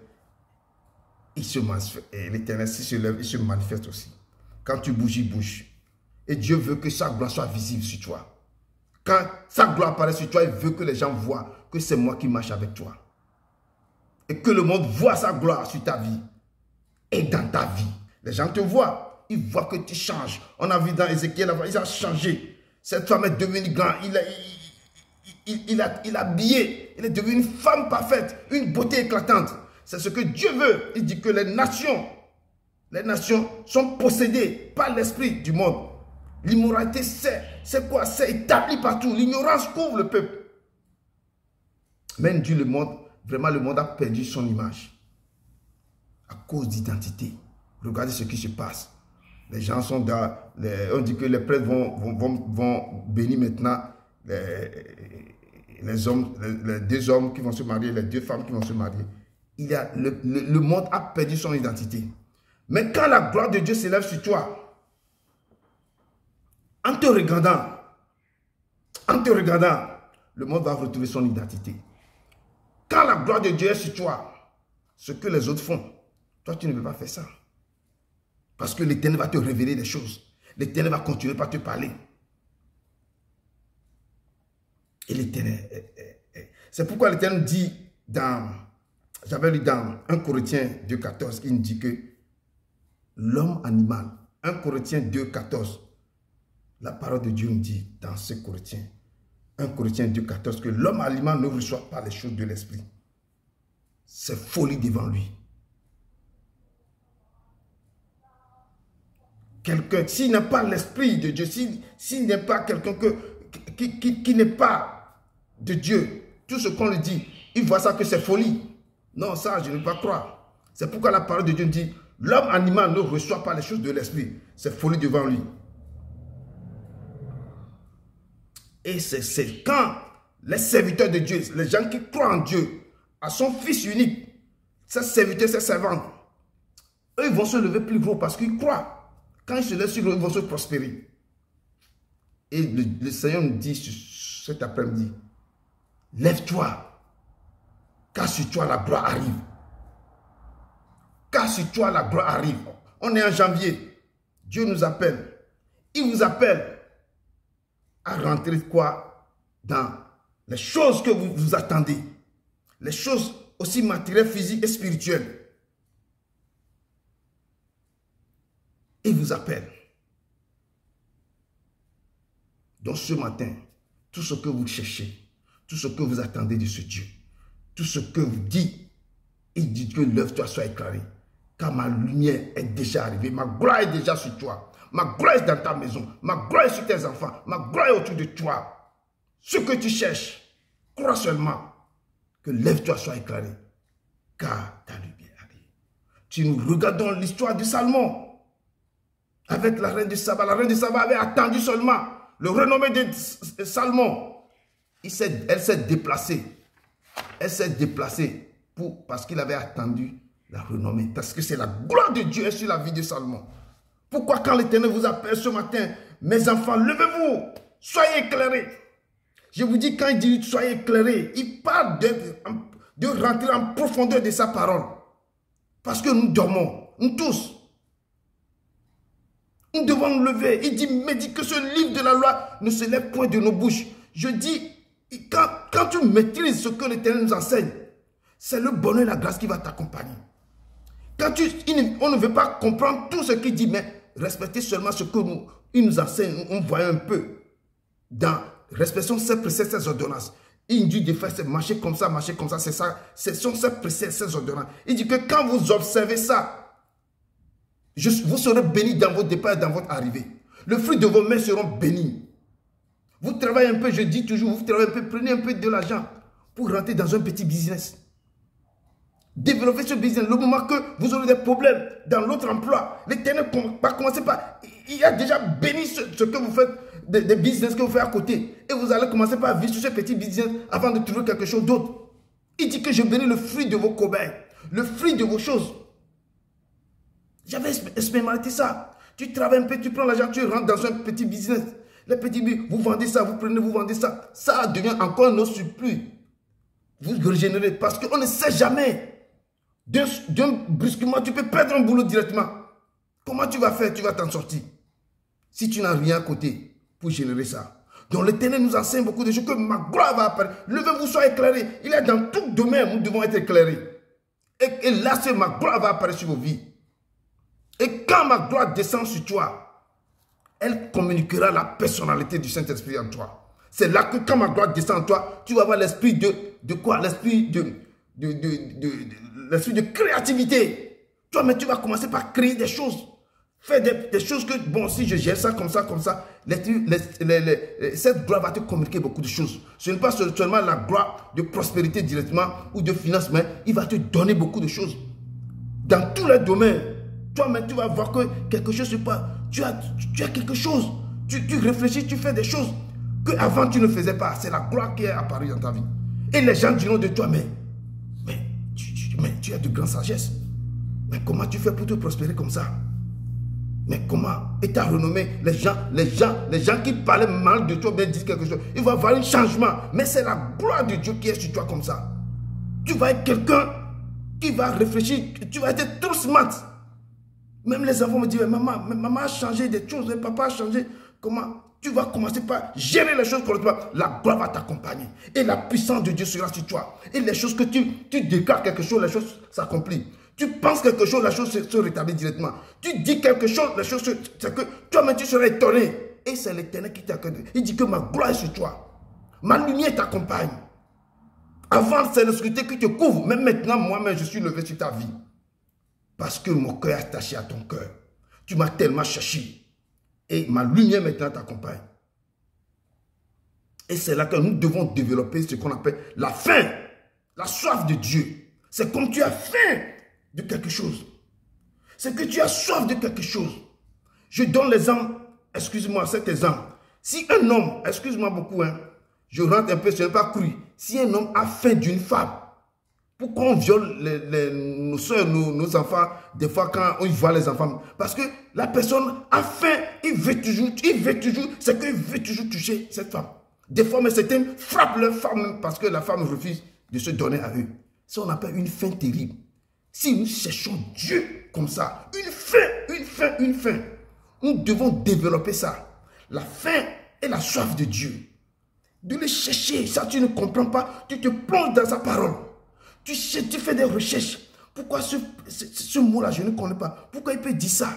il se manifeste. Et l'Éternel, s'il se lève, il se manifeste aussi. Quand tu bouges, il bouge. Et Dieu veut que sa gloire soit visible sur toi. Quand sa gloire apparaît sur toi, il veut que les gens voient que c'est moi qui marche avec toi. Et que le monde voit sa gloire sur ta vie. Et dans ta vie. Les gens te voient. il voit que tu changes. On a vu dans Ézéchiel, il a changé. Cette femme est devenue grande. Il a habillé. Il est devenu une femme parfaite, une beauté éclatante. C'est ce que Dieu veut. Il dit que les nations sont possédées par l'esprit du monde. L'immoralité, c'est quoi? C'est établi partout. L'ignorance couvre le peuple. Même Dieu, le monde a perdu son image à cause d'identité. Regardez ce qui se passe. Les gens sont dans... on dit que les prêtres vont bénir maintenant les hommes, les deux hommes qui vont se marier, les deux femmes qui vont se marier. Le monde a perdu son identité. Mais quand la gloire de Dieu s'élève sur toi, en te regardant, le monde va retrouver son identité. Quand la gloire de Dieu est sur toi, ce que les autres font, toi tu ne peux pas faire ça. Parce que l'Éternel va te révéler des choses. L'Éternel va continuer par te parler. Et l'Éternel... C'est pourquoi l'Éternel dit j'avais lu dans 1 Corinthiens 2,14, il dit que l'homme animal, 1 Corinthiens 2,14, la parole de Dieu nous dit dans ce Corinthiens, 1 Corinthiens 2,14, que l'homme animal ne reçoit pas les choses de l'esprit. C'est folie devant lui. Quelqu'un, s'il n'a pas l'esprit de Dieu, s'il n'est pas quelqu'un qui n'est pas de Dieu, tout ce qu'on lui dit, il voit ça que c'est folie. Non, ça, je ne peux pas croire. C'est pourquoi la parole de Dieu dit, l'homme animal ne reçoit pas les choses de l'esprit. C'est folie devant lui. Et c'est quand les serviteurs de Dieu, les gens qui croient en Dieu, à son Fils unique, ses serviteurs, ses servantes, eux, ils vont se lever plus gros parce qu'ils croient. Quand ils se lèvent sur eux, ils vont se prospérer. Et le Seigneur nous dit cet après-midi, lève-toi, car sur toi la gloire arrive. Car sur toi la gloire arrive. On est en janvier. Dieu nous appelle. Il vous appelle à rentrer quoi? Dans les choses que vous attendez. Les choses aussi matérielles, physiques et spirituelles. Il vous appelle. Donc ce matin, tout ce que vous cherchez, tout ce que vous attendez de ce Dieu, tout ce que vous dites, il dit que lève-toi, sois éclairé. Car ma lumière est déjà arrivée, ma gloire est déjà sur toi. Ma gloire est dans ta maison, ma gloire est sur tes enfants, ma gloire est autour de toi. Ce que tu cherches, crois seulement que lève-toi, sois éclairé, car ta lumière arrive. Tu nous regardons l'histoire de Salomon avec la reine de Saba. La reine de Saba avait attendu seulement le renommé de Salomon. Elle s'est déplacée. Elle s'est déplacée parce qu'il avait attendu la renommée. Parce que c'est la gloire de Dieu sur la vie de Salomon. Pourquoi quand l'Éternel vous appelle ce matin, mes enfants, levez-vous, soyez éclairés. Je vous dis, quand il dit soyez éclairés, il parle de rentrer en profondeur de sa parole. Parce que nous dormons, nous tous. Nous devons nous lever. Il dit, mais dit que ce livre de la loi ne se lève point de nos bouches. Je dis, quand tu maîtrises ce que l'Éternel nous enseigne, c'est le bonheur et la grâce qui va t'accompagner. Quand on ne veut pas comprendre tout ce qu'il dit, mais respecter seulement ce qu'il nous enseigne, on voit un peu dans respectons ses préceptes, ses ordonnances. Il dit de faire, c'est marcher comme ça, c'est ça. Ce sont ses préceptes, ses ordonnances. Il dit que quand vous observez ça, vous serez bénis dans votre départ et dans votre arrivée. Le fruit de vos mains seront bénis. Vous travaillez un peu, je dis toujours, vous travaillez un peu, prenez un peu de l'argent pour rentrer dans un petit business. Développez ce business. Le moment que vous aurez des problèmes dans l'autre emploi, l'Éternel va commencer par... Il a déjà béni ce que vous faites, des business que vous faites à côté. Et vous allez commencer par vivre sur ce petit business avant de trouver quelque chose d'autre. Il dit que je bénis le fruit de vos cobayes, le fruit de vos choses. J'avais expérimenté ça. Tu travailles un peu, tu prends l'argent, tu rentres dans un petit business. Les petits business, vous vendez ça, vous prenez, vous vendez ça. Ça devient encore un autre surplus. Vous régénérez parce qu'on ne sait jamais. D'un brusquement, tu peux perdre un boulot directement. Comment tu vas faire? Tu vas t'en sortir. Si tu n'as rien à côté pour générer ça. Donc l'Éternel nous enseigne beaucoup de choses que ma gloire va apparaître. Levez-vous, soyez éclairés. Il est dans tout domaine, nous devons être éclairés. Et là, c'est ma gloire va apparaître sur vos vies. Et quand ma gloire descend sur toi, elle communiquera la personnalité du Saint-Esprit en toi. C'est là que quand ma gloire descend en toi, tu vas avoir l'esprit de quoi? L'esprit l'esprit de créativité. Toi, mais tu vas commencer par créer des choses. Faire des choses que, bon, si je gère ça, comme ça, cette gloire va te communiquer beaucoup de choses. Ce n'est pas seulement la gloire de prospérité directement ou de finance, mais il va te donner beaucoup de choses. Dans tous les domaines, toi-même, tu vas voir que quelque chose se passe. Tu as quelque chose. Tu réfléchis, tu fais des choses que avant tu ne faisais pas. C'est la gloire qui est apparue dans ta vie. Et les gens diront de toi, mais tu as de grande sagesse. Mais comment tu fais pour te prospérer comme ça? Mais comment? Et ta renommée, les gens qui parlaient mal de toi, bien disent quelque chose, il va y avoir un changement. Mais c'est la gloire de Dieu qui est sur toi comme ça. Tu vas être quelqu'un qui va réfléchir, tu vas être trop smart. Même les enfants me disent, maman a changé des choses, papa a changé. Comment? Tu vas commencer par gérer les choses correctement. La gloire va t'accompagner. Et la puissance de Dieu sera sur toi. Et les choses que tu déclares quelque chose, les choses s'accomplissent. Tu penses quelque chose, la chose se rétablit directement. Tu dis quelque chose, la chose, c'est que toi-même tu seras étonné. Et c'est l'Éternel qui t'accompagne. Il dit que ma gloire est sur toi. Ma lumière t'accompagne. Avant, c'est l'obscurité qui te couvre. Mais maintenant, moi-même, je suis levé sur ta vie. Parce que mon cœur est attaché à ton cœur. Tu m'as tellement cherché. Et ma lumière maintenant t'accompagne. Et c'est là que nous devons développer ce qu'on appelle la faim. La soif de Dieu. C'est comme tu as faim de quelque chose. C'est que tu as soif de quelque chose. Je donne l'exemple, excuse-moi, cet exemple. Si un homme, excuse-moi beaucoup, hein, je rentre un peu, je n'ai pas cru. Si un homme a faim d'une femme, pourquoi on viole nos soeurs, nos enfants, des fois quand on voit les enfants? Parce que la personne a faim, il veut toujours, c'est qu'il veut toujours toucher cette femme. Des fois, mais certains frappent leur femme parce que la femme refuse de se donner à eux. Ça, on appelle une faim terrible. Si nous cherchons Dieu comme ça, une faim, nous devons développer ça. La faim et la soif de Dieu. De le chercher, ça tu ne comprends pas, tu te plonges dans sa parole. Tu fais des recherches. Pourquoi ce mot-là, je ne connais pas. Pourquoi il peut dire ça?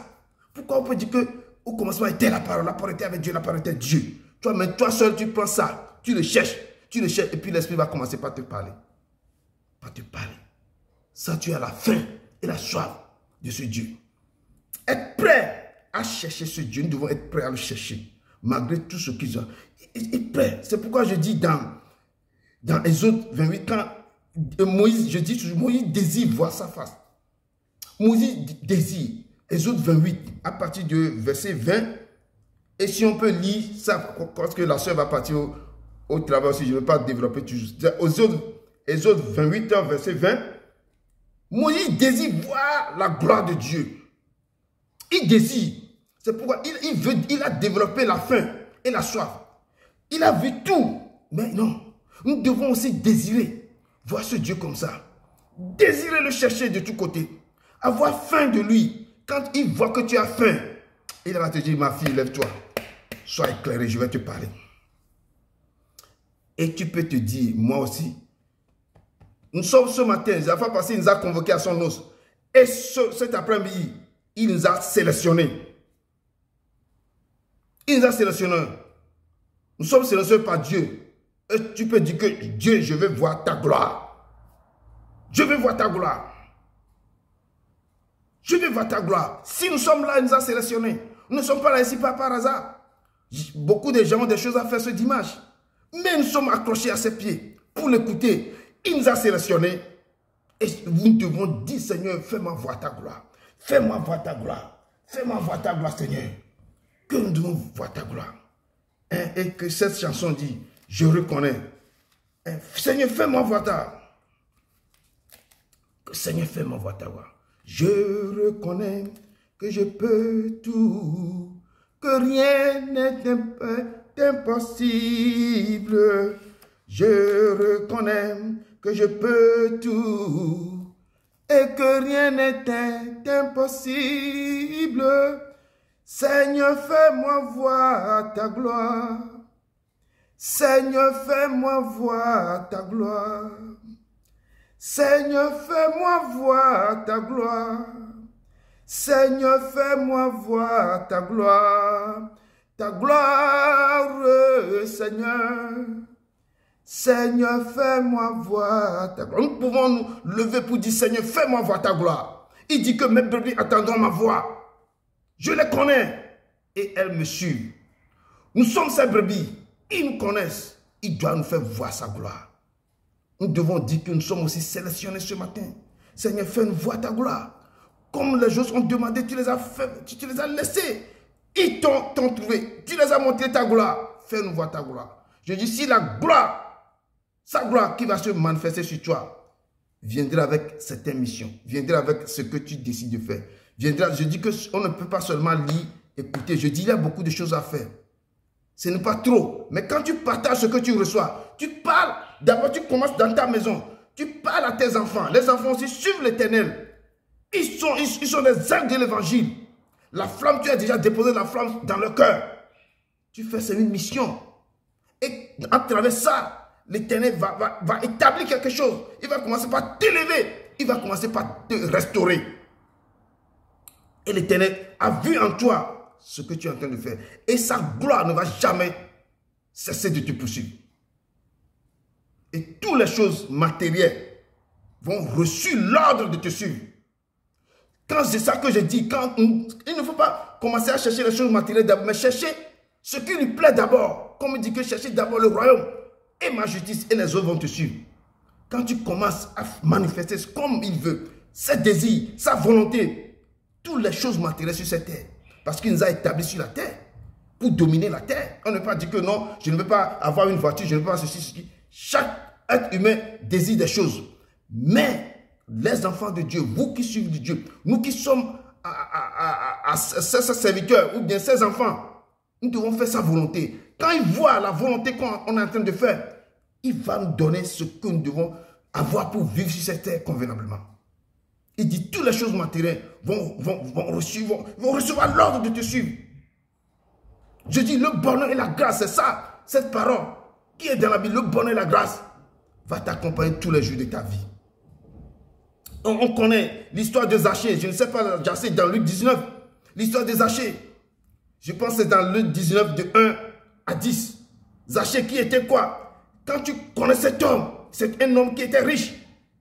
Pourquoi on peut dire qu'au commencement était la parole était avec Dieu, la parole était Dieu. Toi, mais toi seul, tu prends ça, tu le cherches, et puis l'Esprit va commencer par te parler. Ça, tu as la faim et la soif de ce Dieu. Être prêt à chercher ce Dieu, nous devons être prêts à le chercher, malgré tout ce qu'ils ont. Être prêt. C'est pourquoi je dis dans Exode 28, quand Moïse, je dis toujours, Moïse désire voir sa face. Moïse désire. Exode 28, à partir du verset 20. Et si on peut lire ça, parce que la soeur va partir au travail aussi, je ne vais pas développer toujours. Exode 28, verset 20. Moïse désire voir la gloire de Dieu. Il désire. C'est pourquoi il a développé la faim et la soif. Il a vu tout. Mais non, nous devons aussi désirer voir ce Dieu comme ça. Désirer le chercher de tous côtés. Avoir faim de lui. Quand il voit que tu as faim, il va te dire, ma fille, lève-toi. Sois éclairé, je vais te parler. Et tu peux te dire, moi aussi. Nous sommes ce matin, la fois passée, il nous a convoqués à son os. Et cet après-midi, il nous a sélectionnés. Il nous a sélectionnés. Nous sommes sélectionnés par Dieu. Et tu peux dire que Dieu, je veux voir ta gloire. Je veux voir ta gloire. Je veux voir ta gloire. Si nous sommes là, il nous a sélectionnés. Nous ne sommes pas là ici par hasard. Beaucoup de gens ont des choses à faire ce dimanche. Mais nous sommes accrochés à ses pieds pour l'écouter. Il nous a sélectionnés. Et nous devons dire, Seigneur, fais-moi voir ta gloire. Fais-moi voir ta gloire. Fais-moi voir ta gloire, Seigneur. Que nous devons voir ta gloire. Et que cette chanson dit, je reconnais. Seigneur, fais-moi voir ta. Seigneur, fais-moi voir ta gloire. Je reconnais que je peux tout, que rien n'est impossible. Je reconnais que je peux tout et que rien n'est impossible. Seigneur, fais-moi voir ta gloire. Seigneur, fais-moi voir ta gloire. Seigneur, fais-moi voir ta gloire. Seigneur, fais-moi voir ta gloire, Seigneur. Seigneur, fais-moi voir ta gloire. Nous pouvons nous lever pour dire, Seigneur, fais-moi voir ta gloire. Il dit que mes brebis attendront ma voix. Je les connais et elles me suivent. Nous sommes ses brebis. Ils nous connaissent. Il doit nous faire voir sa gloire. Nous devons dire que nous sommes aussi sélectionnés ce matin. Seigneur, fais-nous voir ta gloire. Comme les choses ont demandé, tu les as fait, tu les as laissés. Ils t'ont trouvé. Tu les as montré ta gloire. Fais-nous voir ta gloire. Je dis, si la gloire, sa gloire qui va se manifester sur toi, viendra avec certaines missions, viendra avec ce que tu décides de faire. Viendra, je dis qu'on ne peut pas seulement lire, écouter. Je dis, il y a beaucoup de choses à faire. Ce n'est pas trop. Mais quand tu partages ce que tu reçois, tu parles. D'abord, tu commences dans ta maison. Tu parles à tes enfants. Les enfants aussi suivent l'Éternel. Ils sont des actes de l'évangile. La flamme, tu as déjà déposé la flamme dans le cœur. Tu fais, c'est une mission. Et à travers ça, l'Éternel va établir quelque chose. Il va commencer par t'élever. Il va commencer par te restaurer. Et l'Éternel a vu en toi ce que tu es en train de faire. Et sa gloire ne va jamais cesser de te poursuivre. Et toutes les choses matérielles vont reçu l'ordre de te suivre. Quand c'est ça que je dis, il ne faut pas commencer à chercher les choses matérielles d'abord, mais chercher ce qui lui plaît d'abord. Comme il dit que chercher d'abord le royaume et ma justice et les autres vont te suivre. Quand tu commences à manifester comme il veut, ses désirs, sa volonté, toutes les choses matérielles sur cette terre, parce qu'il nous a établis sur la terre pour dominer la terre. On ne peut pas dire que non, je ne veux pas avoir une voiture, je ne veux pas ceci. Chaque être humain désire des choses. Mais les enfants de Dieu, vous qui suivez Dieu, nous qui sommes ses serviteurs ou bien ses enfants, nous devons faire sa volonté. Quand il voit la volonté qu'on est en train de faire, il va nous donner ce que nous devons avoir pour vivre sur cette terre convenablement. Il dit toutes les choses matérielles vont recevoir l'ordre de te suivre. Je dis le bonheur et la grâce, c'est ça, cette parole qui est dans la Bible, le bonheur et la grâce va t'accompagner tous les jours de ta vie. On connaît l'histoire de Zachée, je ne sais pas, Zachée dans Luc 19, l'histoire de Zachée. Je pense que c'est dans Luc 19 de 1 à 10. Zachée qui était quoi? Quand tu connais cet homme, c'est un homme qui était riche.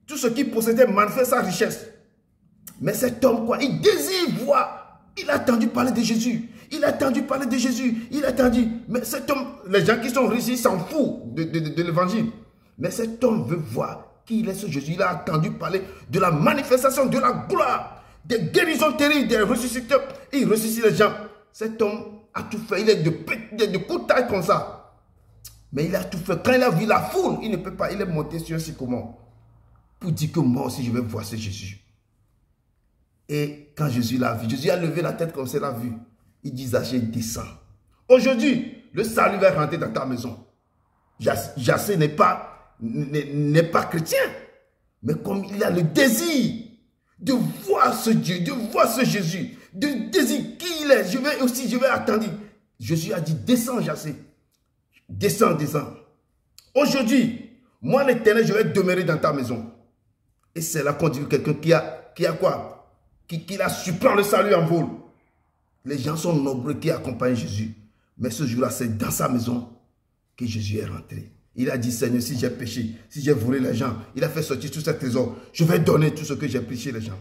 Tout ce qu'il possédait manifeste sa richesse. Mais cet homme quoi? Il désire voir. Il a entendu parler de Jésus. Il a entendu parler de Jésus. Il a entendu. Mais cet homme, les gens qui sont riches, ils s'en foutent de l'évangile. Mais cet homme veut voir qui il est ce Jésus. Il a entendu parler de la manifestation de la gloire, des guérisons terribles, des ressusciteurs. Il ressuscite les gens. Cet homme a tout fait. Il est de courte taille comme ça. Mais il a tout fait. Quand il a vu la foule, il ne peut pas. Il est monté sur un sycomore pour dire que moi aussi je vais voir ce Jésus. Et quand Jésus l'a vu, Jésus a levé la tête comme ça, l'a vu. Il dit, Zachée, descends. Aujourd'hui, le salut va rentrer dans ta maison. Zachée n'est pas chrétien. Mais comme il a le désir de voir ce Dieu, de voir ce Jésus, de désir qui il est, je vais attendre. Jésus a dit, descends, Zachée. Descends. Aujourd'hui, moi l'Éternel, je vais demeurer dans ta maison. Et c'est là qu'on dit quelqu'un qui a quoi? Qui a su prendre le salut en vol. Les gens sont nombreux qui accompagnent Jésus. Mais ce jour-là, c'est dans sa maison que Jésus est rentré. Il a dit, Seigneur, si j'ai péché, si j'ai volé les gens, il a fait sortir tous ces trésors, je vais donner tout ce que j'ai pris chez les gens.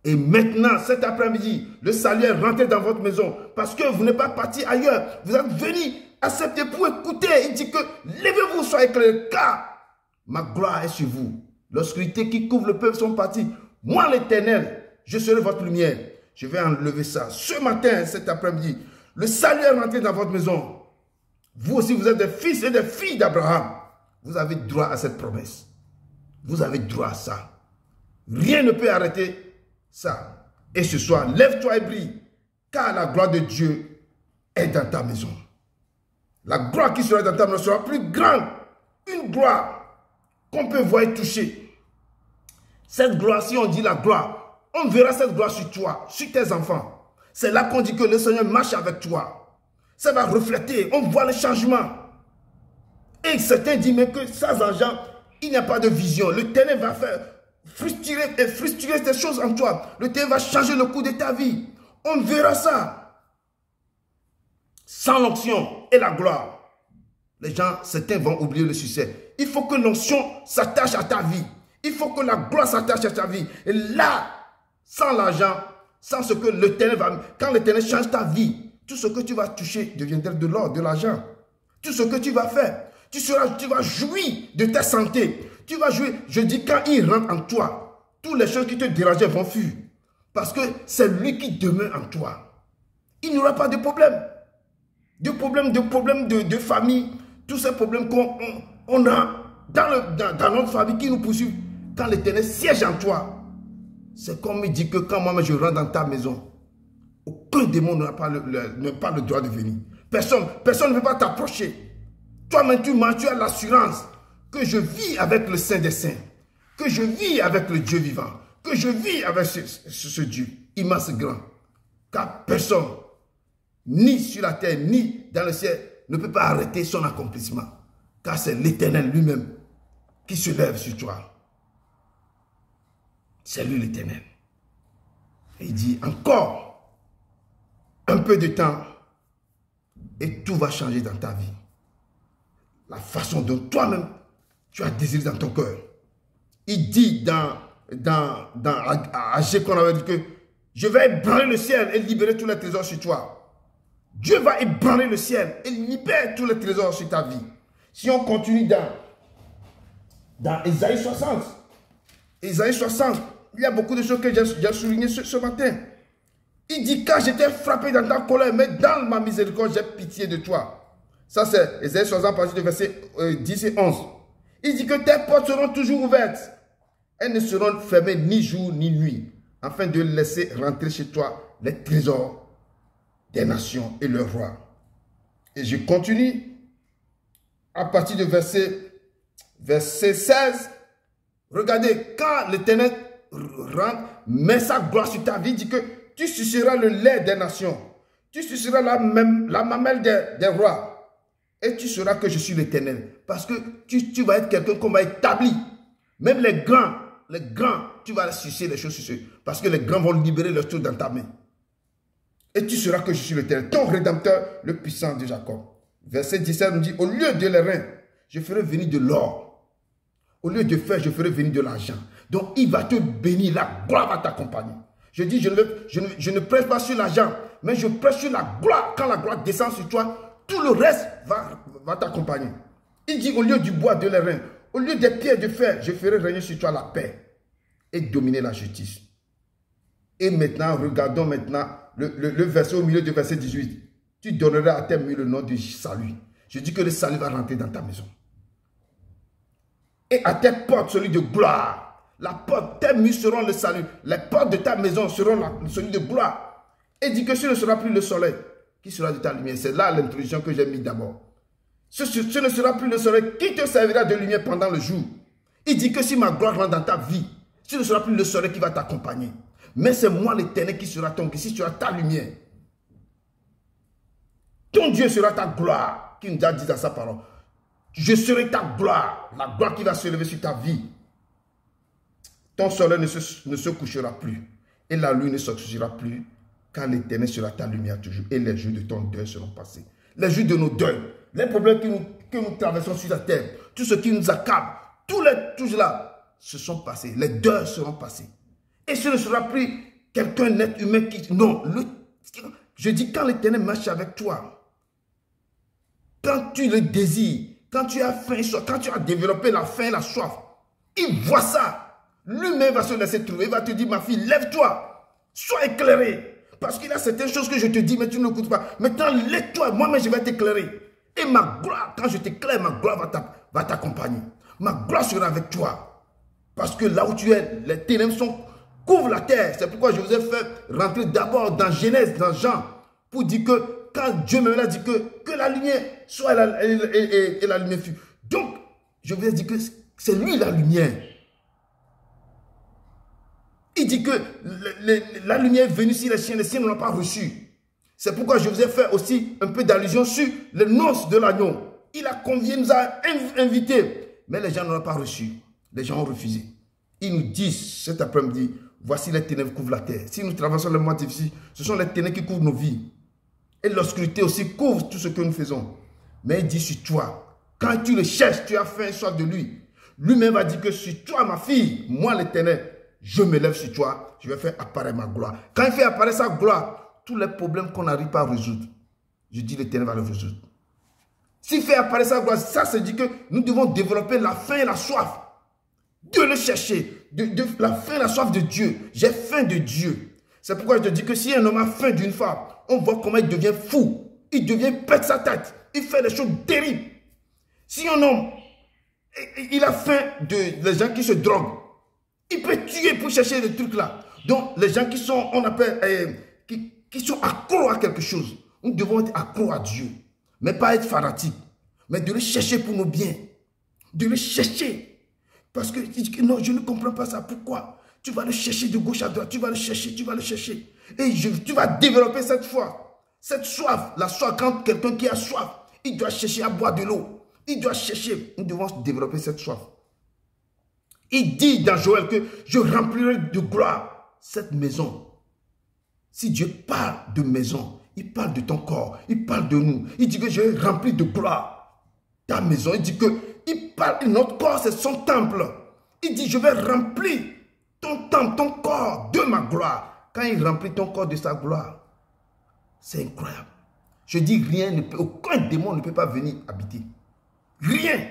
Et maintenant, cet après-midi, le salut est rentré dans votre maison parce que vous n'êtes pas parti ailleurs. Vous êtes venus accepter pour écouter. Il dit que levez-vous, soyez éclairés, car ma gloire est sur vous. L'obscurité qui couvre le peuple sont partis. Moi, l'Éternel, je serai votre lumière. Je vais enlever ça. Ce matin, cet après-midi, le salut est rentré dans votre maison. Vous aussi, vous êtes des fils et des filles d'Abraham. Vous avez droit à cette promesse. Vous avez droit à ça. Rien ne peut arrêter ça. Et ce soir, lève-toi et brille, car la gloire de Dieu est dans ta maison. La gloire qui sera dans ta maison sera plus grande. Une gloire qu'on peut voir et toucher. Cette gloire, si on dit la gloire, on verra cette gloire sur toi, sur tes enfants. C'est là qu'on dit que le Seigneur marche avec toi. Ça va refléter, on voit le changement. Et certains disent mais que sans argent, il n'y a pas de vision. Le Ténèbre frustrer des choses en toi. L'Éternel va changer le cours de ta vie. On verra ça. Sans l'onction et la gloire, les gens, certains vont oublier le succès. Il faut que l'onction s'attache à ta vie. Il faut que la gloire s'attache à ta vie. Et là, sans l'argent, sans ce que l'Éternel va... Quand l'Éternel change ta vie, tout ce que tu vas toucher deviendra de l'or, de l'argent. Tout ce que tu vas faire, tu vas jouir de ta santé. Tu vas jouir. Je dis, quand il rentre en toi, toutes les choses qui te dérangeaient vont fuir. Parce que c'est lui qui demeure en toi. Il n'y aura pas de problème. De problèmes de famille. Tous ces problèmes qu'on a dans notre famille qui nous poursuivent. Quand l'Éternel siège en toi, c'est comme il dit que quand moi je rentre dans ta maison, aucun démon n'a pas le droit de venir. Personne ne peut pas t'approcher. Toi-même, tu as l'assurance que je vis avec le Saint des Saints, que je vis avec le Dieu vivant, que je vis avec ce Dieu immense et grand. Car personne, ni sur la terre, ni dans le ciel, ne peut pas arrêter son accomplissement. Car c'est l'Éternel lui-même qui se lève sur toi. C'est lui l'Éternel. Et il dit encore un peu de temps et tout va changer dans ta vie. La façon dont toi-même tu as désiré dans ton cœur. Il dit dans Agé qu'on avait dit que je vais ébranler le ciel et libérer tous les trésors sur toi. Dieu va ébranler le ciel et libérer tous les trésors sur ta vie. Si on continue dans Ésaïe 60, Ésaïe 60, il y a beaucoup de choses que j'ai soulignées ce matin. Il dit, car j'étais frappé dans ta colère, mais dans ma miséricorde, j'ai pitié de toi. Ça, c'est Ésaïe 60, à partir du verset 10 et 11. Il dit que tes portes seront toujours ouvertes. Elles ne seront fermées ni jour ni nuit, afin de laisser rentrer chez toi les trésors des nations et leurs rois. Et je continue à partir du verset 16. Regardez, quand l'Éternel rentre, met sa gloire sur ta vie, dit que tu suceras le lait des nations. Tu suceras la mamelle des rois. Et tu sauras que je suis l'Éternel. Parce que tu vas être quelqu'un qu'on va établir. Même les grands, tu vas sucer les choses sur eux. Parce que les grands vont libérer leurs choses dans ta main. Et tu sauras que je suis l'Éternel, ton Rédempteur, le puissant de Jacob. Verset 17 nous dit, au lieu de l'airain, je ferai venir de l'or. Au lieu de fer, je ferai venir de l'argent. Donc il va te bénir, la gloire va t'accompagner. Je dis, je ne prêche pas sur l'argent, mais je prêche sur la gloire. Quand la gloire descend sur toi, tout le reste va t'accompagner. Il dit, au lieu du bois, de l'airain, au lieu des pierres de fer, je ferai régner sur toi la paix et dominer la justice. Et maintenant, regardons maintenant le verset au milieu du verset 18. Tu donneras à tes murs le nom du salut. Je dis que le salut va rentrer dans ta maison. Et à tes portes, celui de gloire. La porte, tes murs seront le salut. Les portes de ta maison seront celui de gloire. Et dit que ce ne sera plus le soleil qui sera de ta lumière. C'est là l'introduction que j'ai mis d'abord. Ce ne sera plus le soleil qui te servira de lumière pendant le jour. Il dit que si ma gloire rentre dans ta vie, ce ne sera plus le soleil qui va t'accompagner. Mais c'est moi l'Éternel qui sera ton, qui sera ta lumière. Ton Dieu sera ta gloire, qui nous a dit dans sa parole. Je serai ta gloire, la gloire qui va se lever sur ta vie. Ton soleil ne se couchera plus et la lune ne s'obscurera plus, car l'Éternel sera ta lumière toujours et les jours de ton deuil seront passés. Les jours de nos deuils, les problèmes que nous traversons sur la terre, tout ce qui nous accable, tout cela se sont passés. Les deuils seront passés. Et ce ne sera plus quelqu'un d'être humain qui... Non, je dis quand l'Éternel marche avec toi, quand tu le désires, quand tu as faim, quand tu as développé la faim, la soif, il voit ça. Lui-même va se laisser trouver, il va te dire, ma fille, lève-toi, sois éclairée. Parce qu'il y a certaines choses que je te dis, mais tu ne l'écoutes pas. Maintenant, lève-toi, moi-même je vais t'éclairer. Et ma gloire, quand je t'éclaire, ma gloire va t'accompagner. Ma gloire sera avec toi. Parce que là où tu es, les ténèbres couvrent la terre. C'est pourquoi je vous ai fait rentrer d'abord dans Genèse, dans Jean, pour dire que quand Dieu me l'a dit que la lumière soit et la lumière fut. Donc, je vous ai dit que c'est lui la lumière. Il dit que la lumière est venue sur les siens ne l'ont pas reçu. C'est pourquoi je vous ai fait aussi un peu d'allusion sur les noces de l'agneau. Il a convié, nous a invités, mais les gens ne l'ont pas reçu. Les gens ont refusé. Il nous dit cet après-midi, voici les ténèbres couvrent la terre. Si nous traversons les mois difficiles, ce sont les ténèbres qui couvrent nos vies. Et l'obscurité aussi couvre tout ce que nous faisons. Mais il dit sur toi, quand tu le cherches, tu as faim et soif de lui. Lui-même va dire que sur toi, ma fille, moi l'Éternel, je me lève sur toi, je vais faire apparaître ma gloire. Quand il fait apparaître sa gloire, tous les problèmes qu'on n'arrive pas à résoudre, je dis l'Éternel va le résoudre. S'il fait apparaître sa gloire, ça se dit que nous devons développer la faim et la soif de le chercher, de la faim et la soif de Dieu. J'ai faim de Dieu. C'est pourquoi je te dis que si un homme a faim d'une femme, on voit comment il devient fou. Il devient pète sa tête. Il fait des choses terribles. Si un homme, il a faim des gens qui se droguent, il peut tuer pour chercher des trucs là. Donc, les gens qui sont, on appelle, qui sont accros à quelque chose, nous devons être accros à Dieu. Mais pas être fanatiques, mais de le chercher pour nos biens. De le chercher. Parce que, non, je ne comprends pas ça. Pourquoi? Tu vas le chercher de gauche à droite, tu vas le chercher, tu vas le chercher. Et tu vas développer cette foi, cette soif. La soif, quand quelqu'un qui a soif, il doit chercher à boire de l'eau. Il doit chercher. Nous devons développer cette soif. Il dit dans Joël que je remplirai de gloire cette maison. Si Dieu parle de maison, il parle de ton corps, il parle de nous. Il dit que je vais remplir de gloire ta maison. Il dit que il parle, notre corps c'est son temple. Il dit je vais remplir ton temple, ton corps de ma gloire. Quand il remplit ton corps de sa gloire, c'est incroyable. Je dis rien, aucun démon ne peut pas venir habiter. Rien.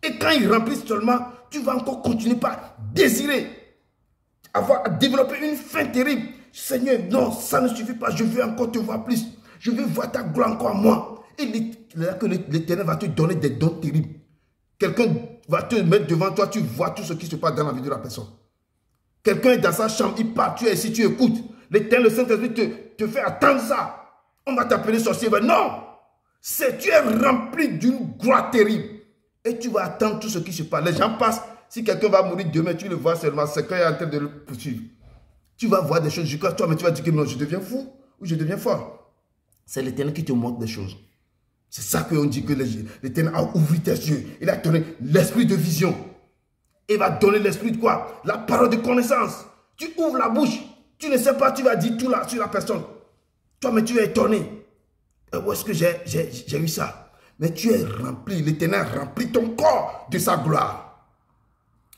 Et quand il remplit seulement, tu vas encore continuer par désirer, à développer une faim terrible. Seigneur, non, ça ne suffit pas. Je veux encore te voir plus. Je veux voir ta gloire encore à moi. Et l'Éternel va te donner des dons terribles. Quelqu'un va te mettre devant toi, tu vois tout ce qui se passe dans la vie de la personne. Quelqu'un est dans sa chambre, il part, tu es ici, tu écoutes. L'Éternel, le Saint-Esprit te fait attendre ça. On va t'appeler sorcier. Mais non, tu es rempli d'une gloire terrible. Et tu vas attendre tout ce qui se passe. Les gens passent. Si quelqu'un va mourir demain, tu le vois seulement. C'est quand il est en train de le poursuivre. Tu vas voir des choses jusqu'à toi, mais tu vas dire que non, je deviens fou ou je deviens fort. C'est l'Éternel qui te montre des choses. C'est ça qu'on dit que l'Éternel a ouvert tes yeux. Il a donné l'esprit de vision. Il va donner l'esprit de quoi? La parole de connaissance. Tu ouvres la bouche. Tu ne sais pas, tu vas dire tout là sur la personne. Toi, mais tu es étonné. Où est-ce que j'ai eu ça? Mais tu es rempli. L'Éternel remplit ton corps de sa gloire.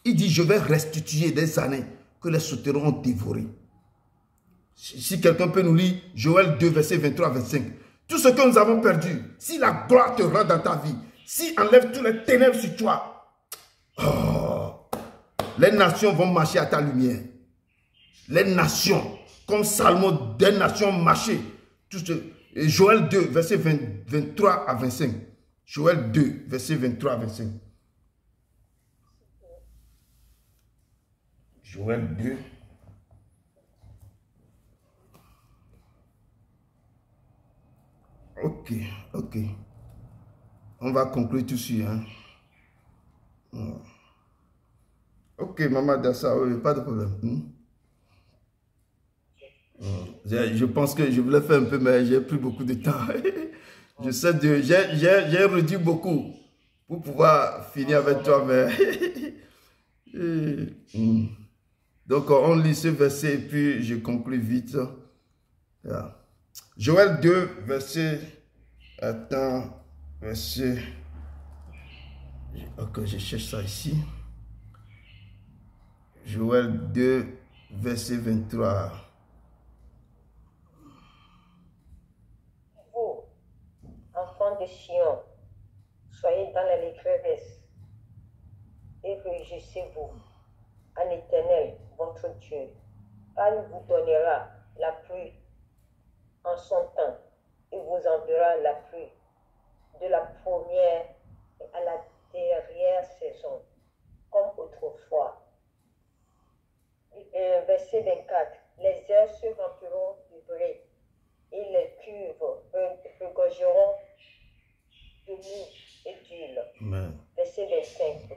Il dit, je vais restituer des années que les sauterelles ont dévoré. Si quelqu'un peut nous lire Joël 2, verset 23 à 25. Tout ce que nous avons perdu, si la gloire te rend dans ta vie, si enlève tous les ténèbres sur toi, les nations vont marcher à ta lumière. Les nations, comme Salomon, des nations marchaient. Joël 2, verset 23 à 25. Joël 2, verset 23 à 25. Joël 2. Ok, ok. On va conclure tout de suite. Hein? Ok, Maman Dassa, oui, pas de problème. Je pense que je voulais faire un peu, mais j'ai pris beaucoup de temps. Je sais, j'ai réduit beaucoup pour pouvoir finir avec toi, mais... Donc, on lit ce verset et puis je conclue vite. Yeah. Joël 2, verset... Attends, verset... Ok, je cherche ça ici. Joël 2, verset 23. Vous, enfants de Sion, soyez dans l'allégresse et réjouissez-vous en l'Éternel, votre Dieu, car il vous donnera la pluie en son temps et vous enverra la pluie de la première à la dernière saison, comme autrefois. Verset 24. Les airs se rempliront du blé et les cuves regorgeront de mou et d'huile. Verset 25.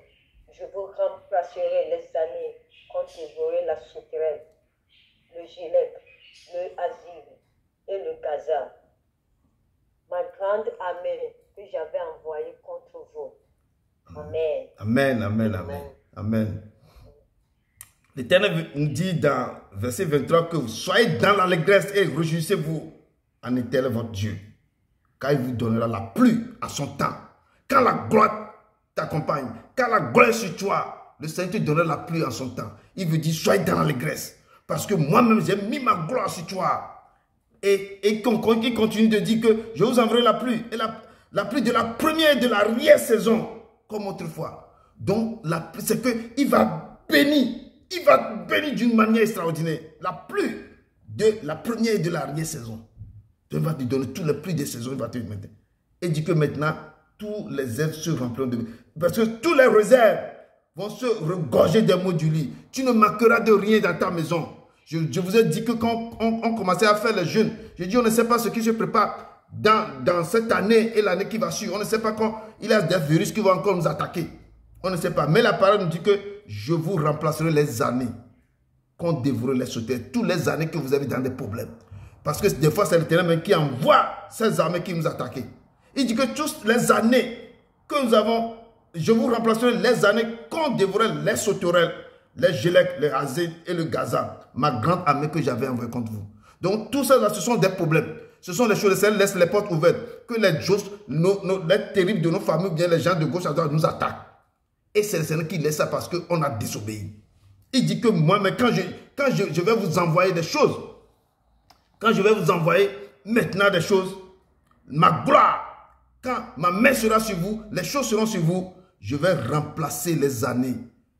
Je vous remplacerai les années qu'ont dévoré la sauterelle, le gilec, le asile et le gaza. Ma grande armée que j'avais envoyée contre vous. Amen. Amen, amen, amen. Amen. L'Éternel nous dit dans verset 23 que soyez dans l'allégresse et réjouissez-vous en l'Éternel votre Dieu, car il vous donnera la pluie à son temps. Quand la gloire t'accompagne, quand la gloire est sur toi, le Seigneur te donnera la pluie en son temps. Il veut dire soyez dans l'allégresse, parce que moi-même j'ai mis ma gloire sur toi. Et il continue de dire que je vous enverrai la pluie, et la pluie de la première et de l'arrière-saison, comme autrefois. Donc, c'est qu'il va bénir. Il va bénir d'une manière extraordinaire. La pluie de la première et de l'arrière-saison. Il va te donner toutes les pluies des saisons. Il va te mettre. Et dit que maintenant, tous les œuvres se rempliront de... Parce que tous les réserves vont se regorger des mots du lit. Tu ne manqueras de rien dans ta maison. Je vous ai dit que quand on commençait à faire les jeûnes, j'ai dit on ne sait pas ce qui se prépare dans cette année et l'année qui va suivre. On ne sait pas quand il y a des virus qui vont encore nous attaquer. On ne sait pas. Mais la parole nous dit que je vous remplacerai les années qu'on dévore les sauterelles. Toutes les années que vous avez dans des problèmes. Parce que des fois, c'est l'Éternel qui envoie ces armées qui nous attaquent. Il dit que toutes les années que nous avons, je vous remplacerai les années qu'on dévorait les sauterelles, les gélèques, les azènes et le gaza. Ma grande armée que j'avais envoyée contre vous. Donc tout ça, là, ce sont des problèmes. Ce sont les choses, le Seigneur laisse les portes ouvertes. Que les choses, les terribles de nos familles, bien les gens de gauche à droite nous attaquent. Et c'est le Seigneur qui laisse ça parce qu'on a désobéi. Il dit que moi, mais quand je vais vous envoyer des choses, quand je vais vous envoyer maintenant des choses, ma gloire, quand ma main sera sur vous, les choses seront sur vous, je vais remplacer les années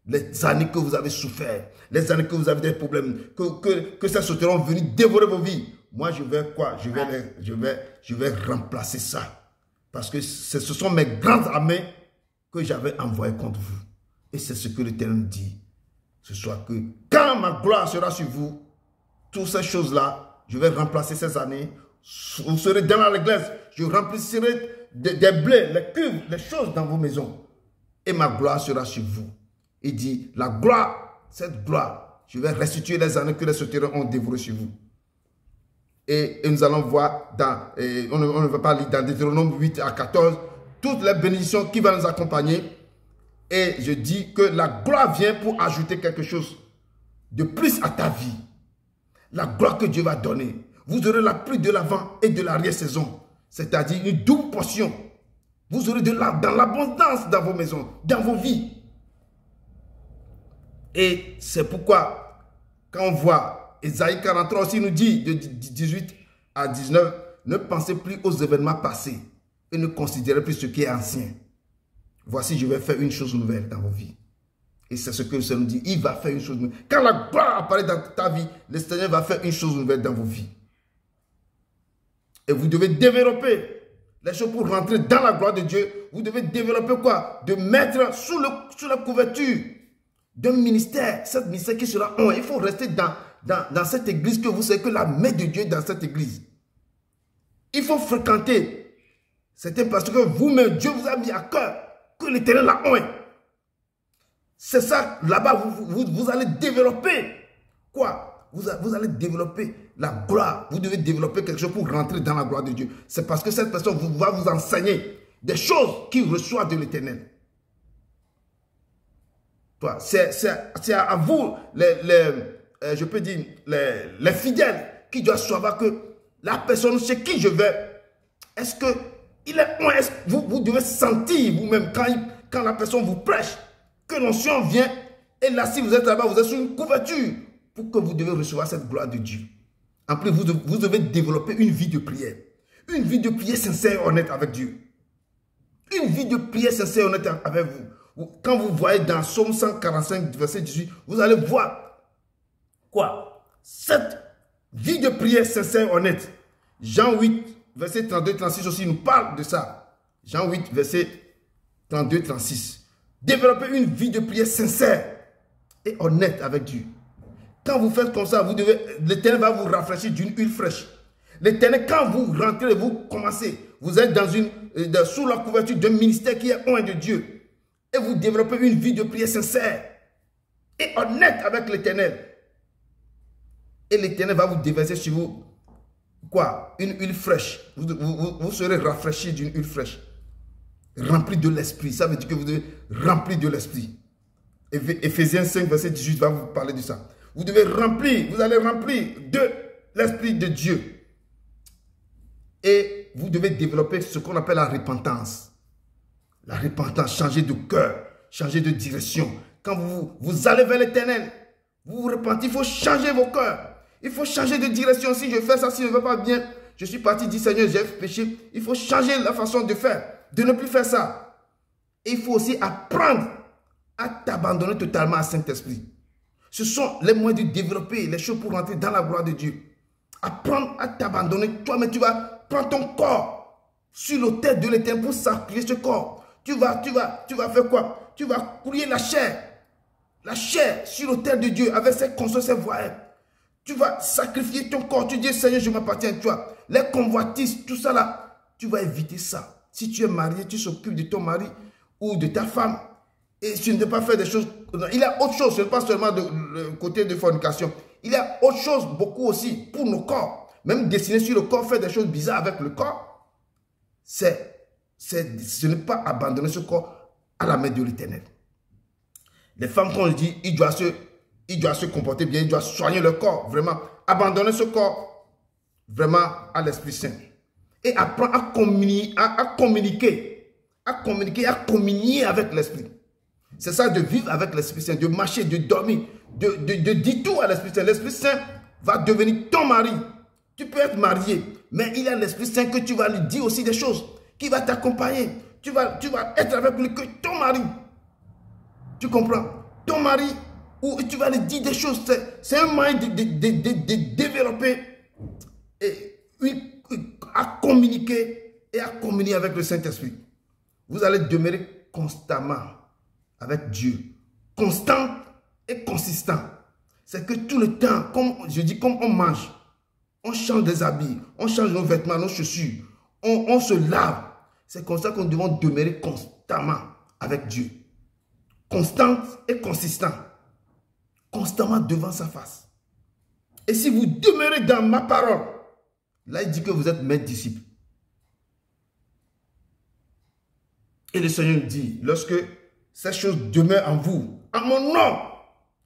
que vous avez souffert, les années que vous avez des problèmes, que ces sauterelles vont venir dévorer vos vies. Moi, je vais quoi? Je vais remplacer ça. Parce que ce sont mes grandes armées que j'avais envoyé contre vous. Et c'est ce que l'Éternel dit ce soir, que quand ma gloire sera sur vous, toutes ces choses-là, je vais remplacer ces années. Vous serez dans l'allégresse. Je remplirai des blés, les cuves, les choses dans vos maisons. Et ma gloire sera sur vous. Il dit, la gloire, cette gloire, je vais restituer les années que les sauterelles ont dévorées sur vous. Et nous allons voir, on ne va pas lire dans Deutéronome 8 à 14, toutes les bénédictions qui vont nous accompagner. Et je dis que la gloire vient pour ajouter quelque chose de plus à ta vie. La gloire que Dieu va donner. Vous aurez la pluie de l'avant et de l'arrière-saison. C'est-à-dire une double portion. Vous aurez dans l'abondance dans vos maisons, dans vos vies. Et c'est pourquoi, quand on voit Ésaïe 43 aussi nous dit, de 18 à 19, ne pensez plus aux événements passés et ne considérez plus ce qui est ancien. Voici, je vais faire une chose nouvelle dans vos vies. Et c'est ce que le Seigneur nous dit, il va faire une chose nouvelle. Quand la gloire apparaît dans ta vie, le Seigneur va faire une chose nouvelle dans vos vies. Et vous devez développer les choses pour rentrer dans la gloire de Dieu. Vous devez développer quoi? De mettre sous la couverture d'un ministère, cet ministère qui sera un. Il faut rester dans cette église, que vous savez que la main de Dieu est dans cette église. Il faut fréquenter. C'est parce que vous-même, Dieu vous a mis à cœur que l'Éternel a un. C'est ça, là-bas, vous allez développer quoi? Vous allez développer la gloire. Vous devez développer quelque chose pour rentrer dans la gloire de Dieu. C'est parce que cette personne va vous enseigner des choses qu'il reçoit de l'Éternel. C'est à vous, je peux dire, les fidèles, qui doivent savoir que la personne chez qui je vais, est-ce qu'il est un? Vous devez sentir vous-même quand la personne vous prêche, que l'onction vient, et là, si vous êtes là-bas, vous êtes sur une couverture, pour que vous devez recevoir cette gloire de Dieu. En plus, vous devez développer une vie de prière. Une vie de prière sincère et honnête avec Dieu. Une vie de prière sincère et honnête avec vous. Quand vous voyez dans Psaume 145, verset 18, vous allez voir quoi? Cette vie de prière sincère et honnête. Jean 8, verset 32-36 aussi nous parle de ça. Jean 8, verset 32-36. Développer une vie de prière sincère et honnête avec Dieu. Quand vous faites comme ça, l'Éternel va vous rafraîchir d'une huile fraîche. L'Éternel, quand vous rentrez, vous commencez, vous êtes sous la couverture d'un ministère qui est un de Dieu. Et vous développez une vie de prière sincère et honnête avec l'Éternel. Et l'Éternel va vous déverser sur vous, quoi? Une huile fraîche. Vous serez rafraîchi d'une huile fraîche. Rempli de l'esprit. Ça veut dire que vous devez remplir de l'esprit. Éphésiens 5, verset 18 va vous parler de ça. Vous devez remplir, vous allez remplir de l'Esprit de Dieu. Et vous devez développer ce qu'on appelle la repentance. La repentance, changer de cœur, changer de direction. Quand vous allez vers l'Éternel, vous vous repentez, il faut changer vos cœurs. Il faut changer de direction. Si je fais ça, si je ne vais pas bien, je suis parti, dit Seigneur, j'ai péché. Il faut changer la façon de faire, de ne plus faire ça. Et il faut aussi apprendre à t'abandonner totalement à Saint-Esprit. Ce sont les moyens de développer les choses pour rentrer dans la gloire de Dieu. Apprendre à t'abandonner. Toi-même, tu vas prendre ton corps sur l'autel de l'Éternel pour sacrifier ce corps. Tu vas faire quoi? Tu vas couler la chair sur l'autel de Dieu avec ses consciences, ses voies. Tu vas sacrifier ton corps. Tu dis, Seigneur, je m'appartiens à toi. Les convoitises, tout ça là, tu vas éviter ça. Si tu es marié, tu s'occupes de ton mari ou de ta femme. Et tu ne peux pas faire des choses. Il y a autre chose, ce n'est pas seulement le côté de fornication. Il y a autre chose, beaucoup aussi, pour nos corps. Même dessiner sur le corps, faire des choses bizarres avec le corps. Ce n'est pas abandonner ce corps à la main de l'Éternel. Les femmes, quand on dit, ils doivent se comporter bien, ils doivent soigner leur corps, vraiment. Abandonner ce corps, vraiment, à l'Esprit Saint. Et apprendre à communiquer, à communier avec l'Esprit. C'est ça de vivre avec l'Esprit Saint, de marcher, de dormir, de dire tout à l'Esprit Saint. L'Esprit Saint va devenir ton mari. Tu peux être marié, mais il y a l'Esprit Saint que tu vas lui dire aussi des choses, qui va t'accompagner. Tu vas être avec lui que ton mari. Tu comprends? Ton mari, où tu vas lui dire des choses. C'est un moyen de développer et à communiquer et à communier avec le Saint-Esprit. Vous allez demeurer constamment avec Dieu. Constant et consistant. C'est que tout le temps, comme je dis, comme on mange, on change des habits, on change nos vêtements, nos chaussures, on se lave. C'est comme ça qu'on doit demeurer constamment avec Dieu. Constant et consistant. Constamment devant sa face. Et si vous demeurez dans ma parole, là il dit que vous êtes mes disciples. Et le Seigneur dit, lorsque ces choses demeurent en vous, en mon nom,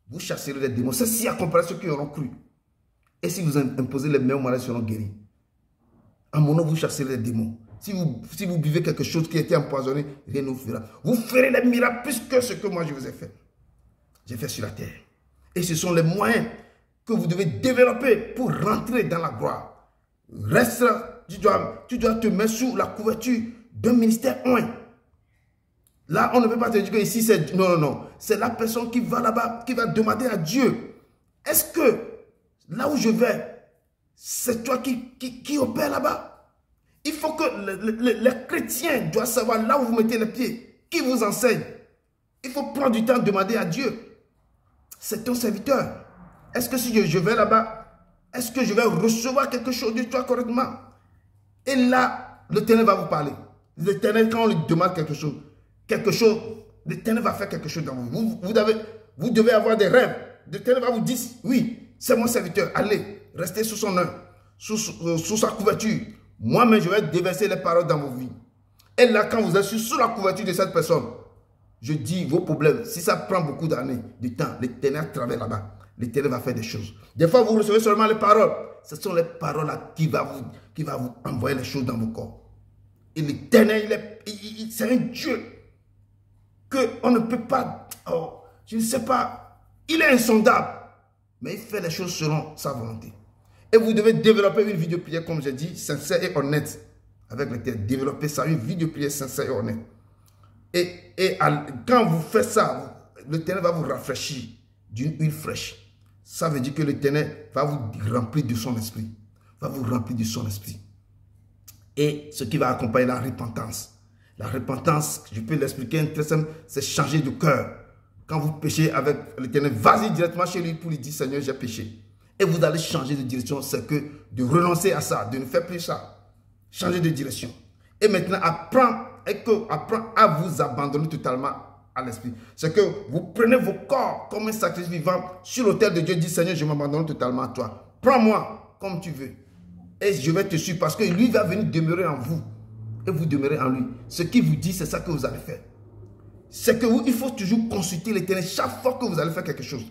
vous chasserez les démons. C'est si accompli ceux qui auront cru. Et si vous imposez les mains aux malades, seront guéris. En mon nom, vous chasserez les démons. Si vous buvez quelque chose qui a été empoisonné, rien ne vous fera. Vous ferez les miracles plus que ce que moi je vous ai fait. J'ai fait sur la terre. Et ce sont les moyens que vous devez développer pour rentrer dans la gloire. Reste là, tu dois te mettre sous la couverture d'un ministère oint. Là, on ne peut pas te dire que ici c'est... Non, non, non. C'est la personne qui va là-bas, qui va demander à Dieu. Est-ce que là où je vais, c'est toi qui opère là-bas? Il faut que les chrétiens doivent savoir là où vous mettez les pieds. Qui vous enseigne? Il faut prendre du temps de demander à Dieu. C'est ton serviteur. Est-ce que si je vais là-bas, est-ce que je vais recevoir quelque chose de toi correctement? Et là, l'Éternel va vous parler. L'Éternel, quand on lui demande quelque chose, l'Éternel va faire quelque chose dans vous. Vous devez avoir des rêves. L'Éternel va vous dire, oui, c'est mon serviteur. Allez, restez sous son œil, sous sa couverture. Moi-même, je vais déverser les paroles dans vos vies. Et là, quand vous êtes sous la couverture de cette personne, je dis vos problèmes. Si ça prend beaucoup d'années, du temps, l'Éternel travaille là-bas. L'Éternel va faire des choses. Des fois, vous recevez seulement les paroles. Ce sont les paroles là qui va vous envoyer les choses dans vos corps. Et l'Éternel, c'est un Dieu qu'on ne peut pas, je ne sais pas, il est insondable, mais il fait les choses selon sa volonté. Et vous devez développer une vie de prière, comme j'ai dit, sincère et honnête avec l'Éternel. Développer ça, une vie de prière sincère et honnête. Et quand vous faites ça, l'Éternel va vous rafraîchir d'une huile fraîche. Ça veut dire que l'Éternel va vous remplir de son esprit. Va vous remplir de son esprit. Et ce qui va accompagner la repentance. La repentance, je peux l'expliquer très simple, c'est changer de cœur. Quand vous péchez avec l'Éternel, vas-y directement chez lui pour lui dire, Seigneur, j'ai péché. Et vous allez changer de direction, c'est que de renoncer à ça, de ne faire plus ça. Changer de direction. Et maintenant, apprends à vous abandonner totalement à l'esprit. C'est que vous prenez vos corps comme un sacrifice vivant sur l'autel de Dieu, dit, Seigneur, je m'abandonne totalement à toi. Prends-moi comme tu veux. Et je vais te suivre parce que lui va venir demeurer en vous. Et vous demeurez en lui. Ce qu'il vous dit, c'est ça que vous allez faire. c'est qu'il faut toujours consulter l'Éternel chaque fois que vous allez faire quelque chose.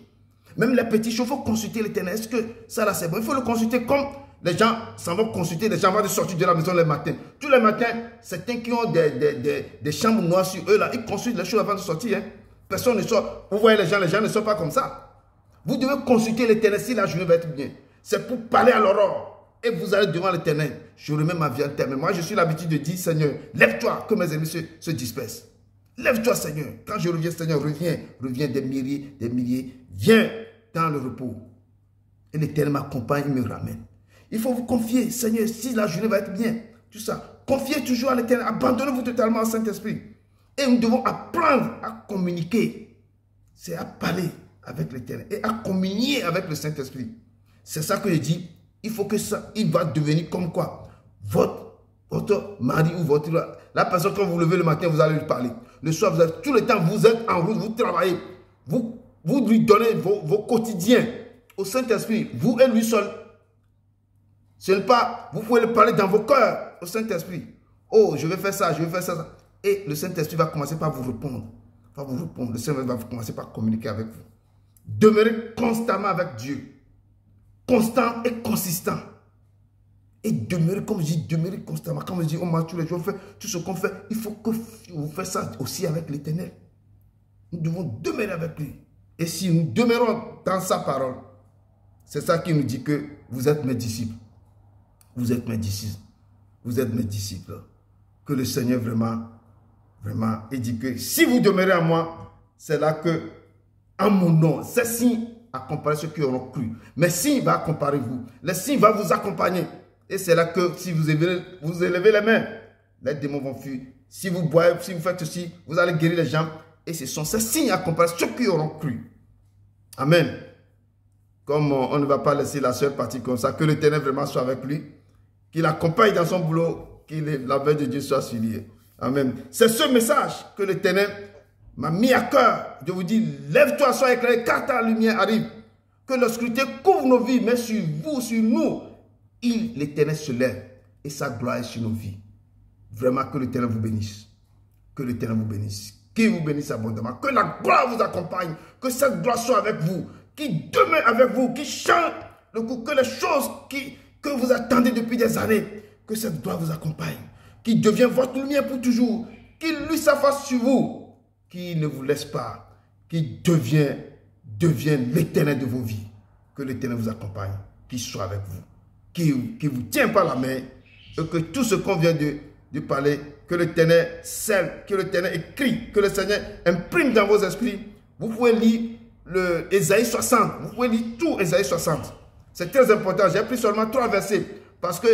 Même les petits choses, il faut consulter l'Éternel. Est-ce que ça là c'est bon? Il faut le consulter comme les gens s'en vont consulter, les gens vont sortir de la maison le matin. Tous les matins, certains qui ont des chambres noires sur eux là, ils consultent les choses avant de sortir. Hein. Personne ne sort. Vous voyez les gens ne sortent pas comme ça. Vous devez consulter l'Éternel si la journée va être bien. C'est pour parler à l'aurore. Et vous allez devant l'Éternel. Je remets ma vie en terme. Moi, je suis l'habitude de dire, Seigneur, lève-toi, que mes ennemis se dispersent. Lève-toi, Seigneur. Quand je reviens, Seigneur, reviens des milliers. Viens dans le repos. Et l'Éternel m'accompagne, il me ramène. Il faut vous confier, Seigneur, si la journée va être bien. Tout ça. Confiez toujours à l'Éternel. Abandonnez-vous totalement au Saint-Esprit. Et nous devons apprendre à communiquer. C'est à parler avec l'Éternel. Et à communier avec le Saint-Esprit. C'est ça que je dis. Il faut que ça, il va devenir comme quoi? Votre mari ou la personne, quand vous vous levez le matin, vous allez lui parler. Le soir, tout le temps, vous êtes en route, vous travaillez. Vous lui donnez vos quotidiens au Saint-Esprit. Vous et lui seul. Ce n'est pas, vous pouvez le parler dans vos cœurs au Saint-Esprit. Oh, je vais faire ça, je vais faire ça. Et le Saint-Esprit va commencer par vous répondre. Le Saint-Esprit va commencer par communiquer avec vous. Demeurez constamment avec Dieu. Constant et consistant. Et demeurer, comme je dis, demeurer constamment. Quand on dit, on marche tous les jours, on fait tout ce qu'on fait, il faut que vous fassiez ça aussi avec l'Éternel. Nous devons demeurer avec lui. Et si nous demeurons dans sa parole, c'est ça qui nous dit que vous êtes mes disciples. Vous êtes mes disciples. Vous êtes mes disciples. Que le Seigneur vraiment, il dit que si vous demeurez en moi, c'est là que, en mon nom, ces signes accompagnent ceux qui auront cru. Mais signes va accompagner vous. Les signes vont vous accompagner. Et c'est là que si vous élevez les mains, les démons vont fuir. Si vous boivez, si vous faites ceci, vous allez guérir les gens. Et ce sont ces signes accompagnent ceux qui auront cru. Amen. Comme on ne va pas laisser la seule partie comme ça, que l'Éternel vraiment soit avec lui, qu'il l'accompagne dans son boulot, que la veille de Dieu soit sur lui. Amen. C'est ce message que l'Éternel m'a mis à cœur. Je vous dis, lève-toi, sois éclairé, car ta lumière arrive. Que l'obscurité couvre nos vies, mais sur vous, sur nous, l'Éternel se lève et sa gloire est sur nos vies. Vraiment, que l'Éternel vous bénisse. Que l'Éternel vous bénisse. Qu'il vous bénisse abondamment. Que la gloire vous accompagne. Que cette gloire soit avec vous. Qu'il demeure avec vous. Qu'il change le coup. Que les choses que vous attendez depuis des années, que cette gloire vous accompagne. Qu'il devienne votre lumière pour toujours. Qu'il lui s'efface sur vous. Qu'il ne vous laisse pas. Qu'il devienne l'Éternel de vos vies. Que l'Éternel vous accompagne. Qu'il soit avec vous. Qui vous tient par la main, et que tout ce qu'on vient de parler, que l'Éternel scelle, que l'Éternel écrit, que le Seigneur imprime dans vos esprits. Vous pouvez lire Ésaïe 60, vous pouvez lire tout Ésaïe 60. C'est très important, j'ai pris seulement 3 versets, parce que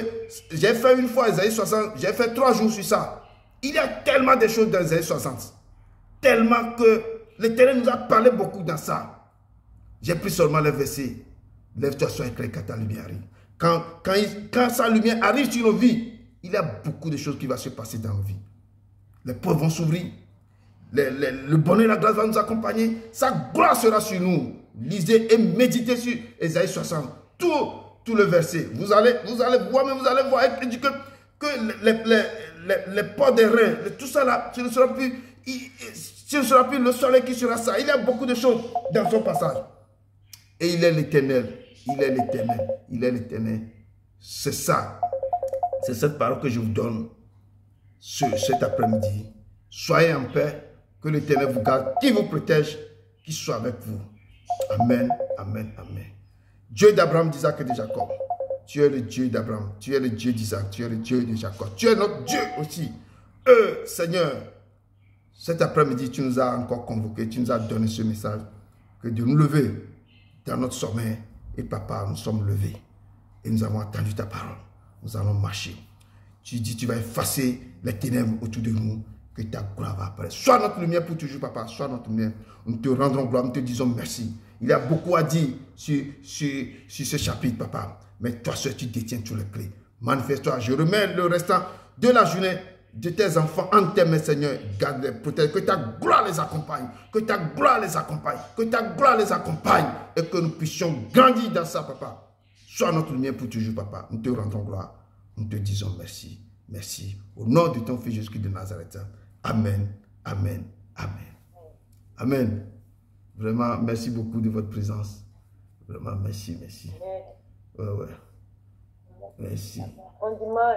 j'ai fait une fois Ésaïe 60, j'ai fait 3 jours sur ça. Il y a tellement de choses dans Ésaïe 60, tellement que l'Éternel nous a parlé beaucoup dans ça. J'ai pris seulement les versets. Lève-toi, sois éclairé, car ta lumière arrive. Quand sa lumière arrive sur nos vies, il y a beaucoup de choses qui vont se passer dans nos vies. Les portes vont s'ouvrir. Le bonheur et la grâce vont nous accompagner. Sa gloire sera sur nous. Lisez et méditez sur Ésaïe 60. Tout le verset. Vous allez voir, mais vous allez voir. Il dit que les portes des reins, tout ça là, ce ne sera plus le soleil qui sera ça. Il y a beaucoup de choses dans son passage. Et il est l'Éternel. Il est l'Éternel. Il est l'Éternel. C'est ça. C'est cette parole que je vous donne cet après-midi. Soyez en paix. Que l'Éternel vous garde, qu'il vous protège, qu'il soit avec vous. Amen, amen, amen. Dieu d'Abraham, d'Isaac et de Jacob. Tu es le Dieu d'Abraham. Tu es le Dieu d'Isaac. Tu es le Dieu de Jacob. Tu es notre Dieu aussi. Seigneur, cet après-midi, tu nous as encore convoqués. Tu nous as donné ce message. Que de nous lever dans notre sommeil. Et papa, nous sommes levés. Et nous avons entendu ta parole. Nous allons marcher. Tu dis, tu vas effacer les ténèbres autour de nous. Que ta gloire va apparaître. Sois notre lumière pour toujours, papa. Sois notre lumière. Nous te rendrons gloire. Nous te disons merci. Il y a beaucoup à dire sur ce chapitre, papa. Mais toi seul, tu détiens toutes les clés. Manifeste-toi. Je remets le restant de la journée de tes enfants en tes mains, Seigneur. Garde-les, protège. Que ta gloire les accompagne. Que ta gloire les accompagne. Que ta gloire les accompagne. Et que nous puissions grandir dans ça, papa. Sois notre lumière pour toujours, papa. Nous te rendrons gloire. Nous te disons merci. Merci. Au nom de ton Fils Jésus-Christ de Nazareth. Amen. Amen. Amen. Amen. Vraiment, merci beaucoup de votre présence. Vraiment, merci, merci. Ouais. Merci. On demande